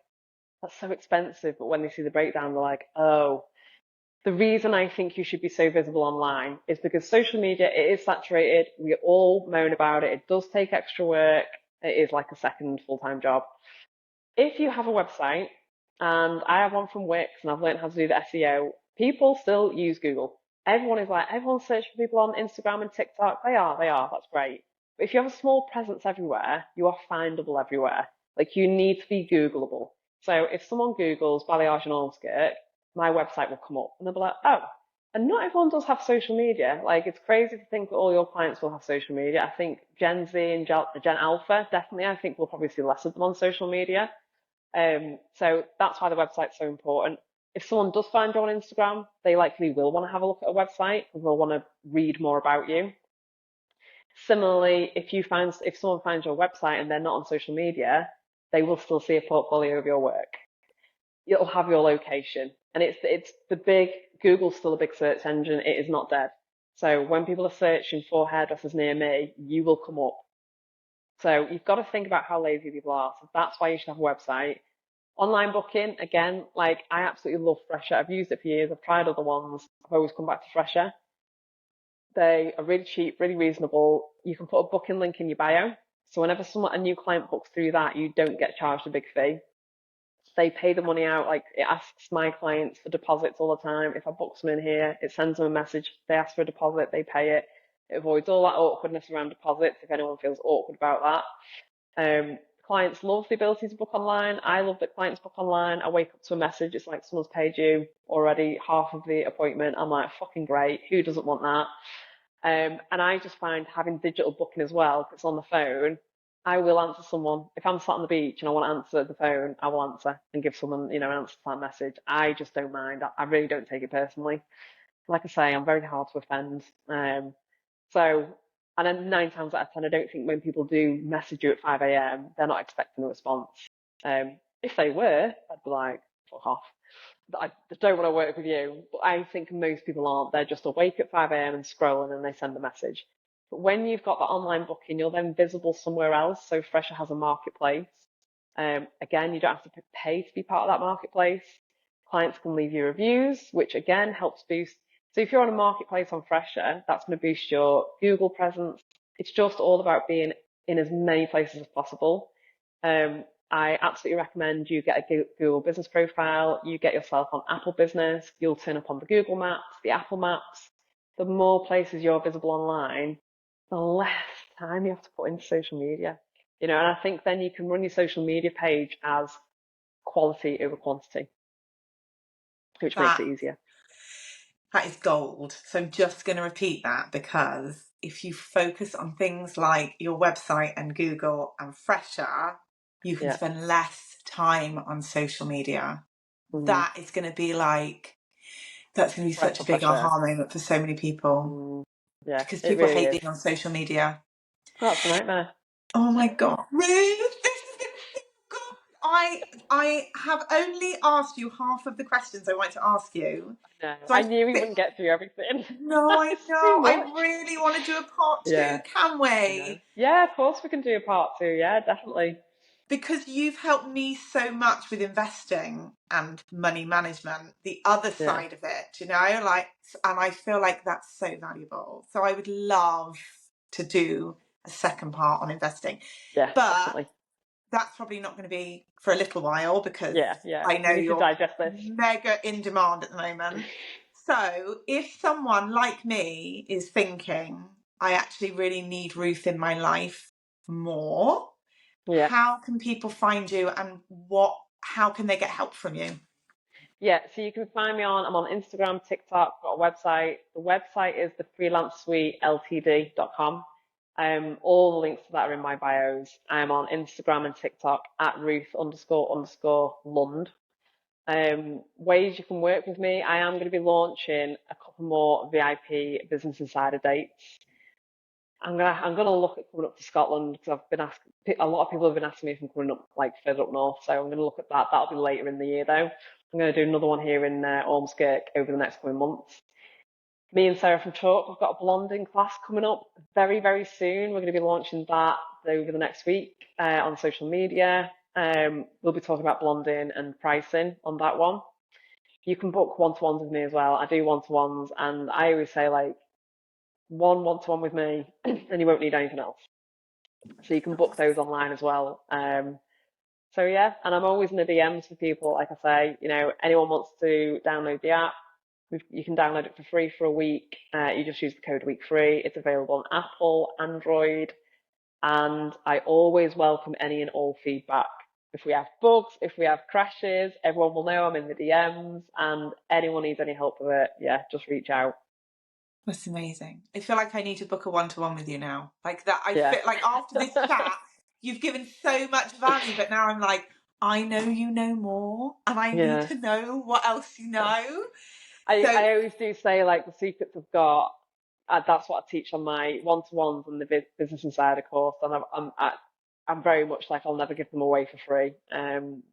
that's so expensive. But when they see the breakdown, they're like, oh, the reason I think you should be so visible online is because social media, it is saturated. We all moan about it. It does take extra work. It is like a second full-time job. If you have a website, and I have one from Wix, and I've learned how to do the SEO, people still use Google. Everyone's searching for people on Instagram and TikTok. They are. That's great. But if you have a small presence everywhere, you are findable everywhere. Like you need to be Googleable. So if someone Googles balayage and arm skirt, my website will come up, and they'll be like, oh. And not everyone does have social media. Like it's crazy to think that all your clients will have social media. I think Gen Z and Gen Alpha definitely. I think we'll probably see less of them on social media. So that's why the website's so important. If someone does find you on Instagram, they likely will want to have a look at a website and will want to read more about you. Similarly, if someone finds your website and they're not on social media, they will still see a portfolio of your work. It'll have your location, and it's the big Google's still a big search engine. It is not dead. So when people are searching for hairdressers near me, you will come up. So you've got to think about how lazy people are. So that's why you should have a website. Online booking, again, like I absolutely love Fresher. I've used it for years. I've tried other ones. I've always come back to Fresher. They are really cheap, really reasonable. You can put a booking link in your bio. So whenever a new client books through that, you don't get charged a big fee. They pay the money out. Like it asks my clients for deposits all the time. If I book some in here, it sends them a message. They ask for a deposit, they pay it. It avoids all that awkwardness around deposits if anyone feels awkward about that. Clients love the ability to book online. I love that clients book online. I wake up to a message. It's like someone's paid you already half of the appointment. I'm like, fucking great. Who doesn't want that? And I just find having digital booking as well, because it's on the phone, I will answer someone. If I'm sat on the beach and I want to answer the phone, I will answer and give someone, an answer to that message. I just don't mind. I really don't take it personally. Like I say, I'm very hard to offend. So, and then 9 times out of 10, I don't think when people do message you at 5 a.m., they're not expecting a response. If they were, I'd be like, fuck off. I don't want to work with you. But I think most people aren't. They're just awake at 5 a.m. and scrolling and they send a message. But when you've got that online booking, you're then visible somewhere else. So Fresher has a marketplace. Again, you don't have to pay to be part of that marketplace. Clients can leave you reviews, which again helps boost. So if you're on a marketplace on Fresher, that's going to boost your Google presence. It's just all about being in as many places as possible. I absolutely recommend you get a Google business profile. You get yourself on Apple Business. You'll turn up on the Google Maps, the Apple Maps. The more places you're visible online, the less time you have to put into social media. And I think then you can run your social media page as quality over quantity, which makes That it easier. that is gold. So I'm just going to repeat that, because if you focus on things like your website and Google and Fresher, you can Yeah. spend less time on social media. Mm. That is going to be that's going to be Breath such a of big fresh air. aha moment for so many people, Yeah, because it people really hate is. being on social media. Oh, that's a nightmare. Oh my God, Ruth, this is going to be good. I have only asked you half of the questions I wanted to ask you. No, So I knew we wouldn't get through everything. no, I It's too know. I much. really want to do a part two. Yeah, Can I know. we? Yeah, of course we can do a part two. Yeah, definitely. Because you've helped me so much with investing and money management, the other Yeah, side of it, and I feel like that's so valuable. So I would love to do a second part on investing, yeah, but definitely. that's probably not going to be for a little while, because Yeah. I know We need to you're digest this. mega in demand at the moment. So if someone like me is thinking, I actually really need Ruth in my life more, Yeah. how can people find you, and how can they get help from you? Yeah, so you can find me I'm on Instagram, TikTok, got a website. The website is the freelancesuiteltd.com. All the links to that are in my bios. I'm on Instagram and TikTok at Ruth__Lund. Ways you can work with me. I am going to be launching a couple more VIP Business Insider dates. I'm gonna look at coming up to Scotland, because I've been asked, a lot of people have been asking me if I'm coming up like further up north, so I'm gonna look at that. That'll be later in the year though. I'm gonna do another one here in Ormskirk over the next coming months. Me and Sarah from Chalk, we've got a blonding class coming up very, very soon. We're going to be launching that over the next week on social media. We'll be talking about blonding and pricing on that one. You can book one-to-ones with me as well. I do one-to-ones, and I always say like one-to-one with me and you won't need anything else. So you can book those online as well. So yeah, and I'm always in the DMs for people. Like I say, anyone wants to download the app, you can download it for free for a week. You just use the code week3. It's available on Apple, Android, and I always welcome any and all feedback. If we have bugs, if we have crashes, everyone will know I'm in the DMs, and anyone needs any help with it, yeah, just reach out. That's amazing. I feel like I need to book a one-to-one with you now. Like that, I Yeah. feel like after this chat, you've given so much value, but now I'm like, I know you know more, and I need Yeah. to know what else you know. So I always do say, like, the secrets I've got, that's what I teach on my one-to-ones and the Business Insider course, and I'm very much like, I'll never give them away for free,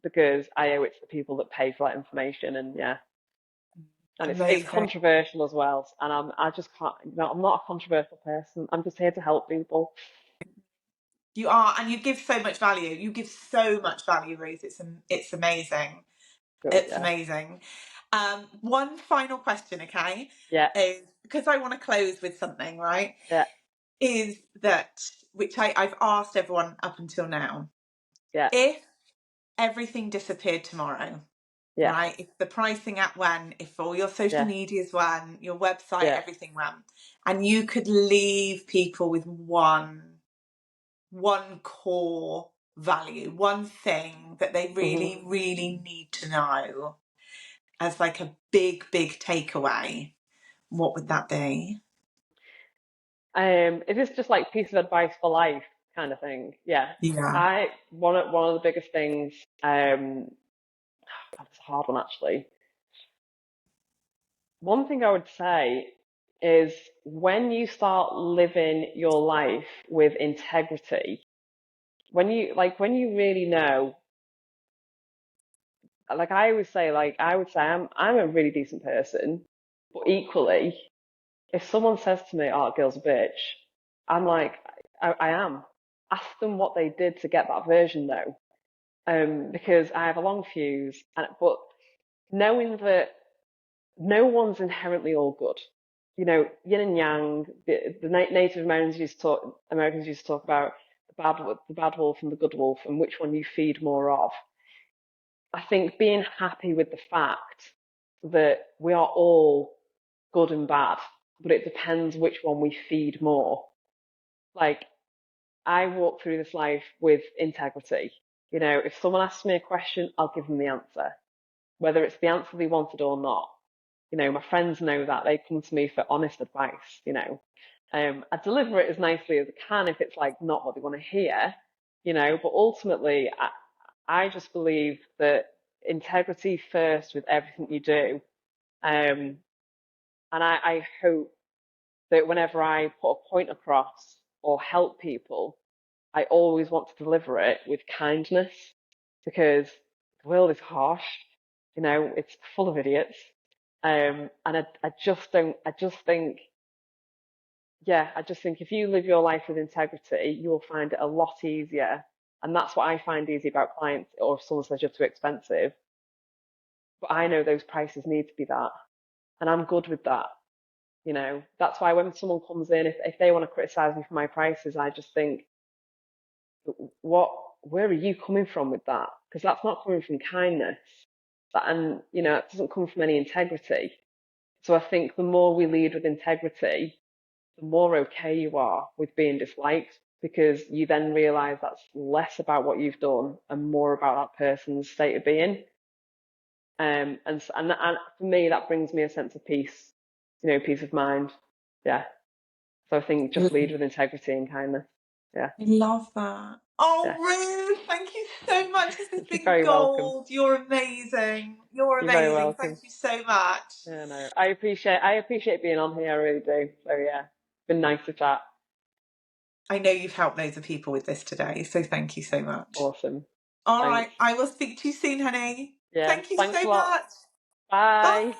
because I owe it to the people that pay for that information, and yeah. And it's amazing. controversial as well, and I just can't. I'm not a controversial person. I'm just here to help people. You are, and you give so much value. You give so much value, Ruth. It's amazing. Good, It's yeah, amazing. One final question, okay? yeah, Is because I want to close with something, right? yeah, Is that which I've asked everyone up until now. yeah, If everything disappeared tomorrow, yeah, right? If the pricing app went, if all your social yeah, medias went, your website, yeah. everything went, and you could leave people with one core value, one thing that they hmm really, really need to know as like a big, big takeaway, what would that be? Is this just like piece of advice for life kind of thing? Yeah. Yeah. One of the biggest things. That's a hard one actually. One thing I would say is when you start living your life with integrity, when you really know, like I always say, like I would say I'm a really decent person, but equally, if someone says to me, "Oh, girl's a bitch," I'm like, I am. Ask them what they did to get that version though, because I have a long fuse, but knowing that no one's inherently all good. Yin and yang. The Native Americans used to talk about the bad wolf and the good wolf, and which one you feed more of. I think being happy with the fact that we are all good and bad, but it depends which one we feed more. Like, I walk through this life with integrity. If someone asks me a question, I'll give them the answer, whether it's the answer they wanted or not. My friends know that. They come to me for honest advice. I deliver it as nicely as I can if it's like not what they want to hear, but ultimately, I just believe that integrity first with everything you do. And I hope that whenever I put a point across or help people, I always want to deliver it with kindness because the world is harsh, it's full of idiots. And I just think, yeah, I just think if you live your life with integrity, you'll find it a lot easier. And that's what I find easy about clients, or if someone says you're too expensive. But I know those prices need to be that. And I'm good with that. That's why when someone comes in, if they want to criticize me for my prices, I just think, where are you coming from with that? Because that's not coming from kindness. And, it doesn't come from any integrity. So I think the more we lead with integrity, the more okay you are with being disliked because you then realize that's less about what you've done and more about that person's state of being. And for me, that brings me a sense of peace, peace of mind. Yeah. So I think just lead with integrity and kindness. Yeah. I love that. Oh, Yeah. Ruth, thank you so much. This has You're been very welcome. gold. You're amazing. You're You're very amazing. welcome. Thank you so much. Yeah, no, I appreciate being on here. I really do. So yeah, it's been nice to chat. I know you've helped loads of people with this today, so thank you so much. Awesome. All right, Thanks. I will speak to you soon, honey. Yeah. Thank you Thanks so a lot. much. Bye. Bye.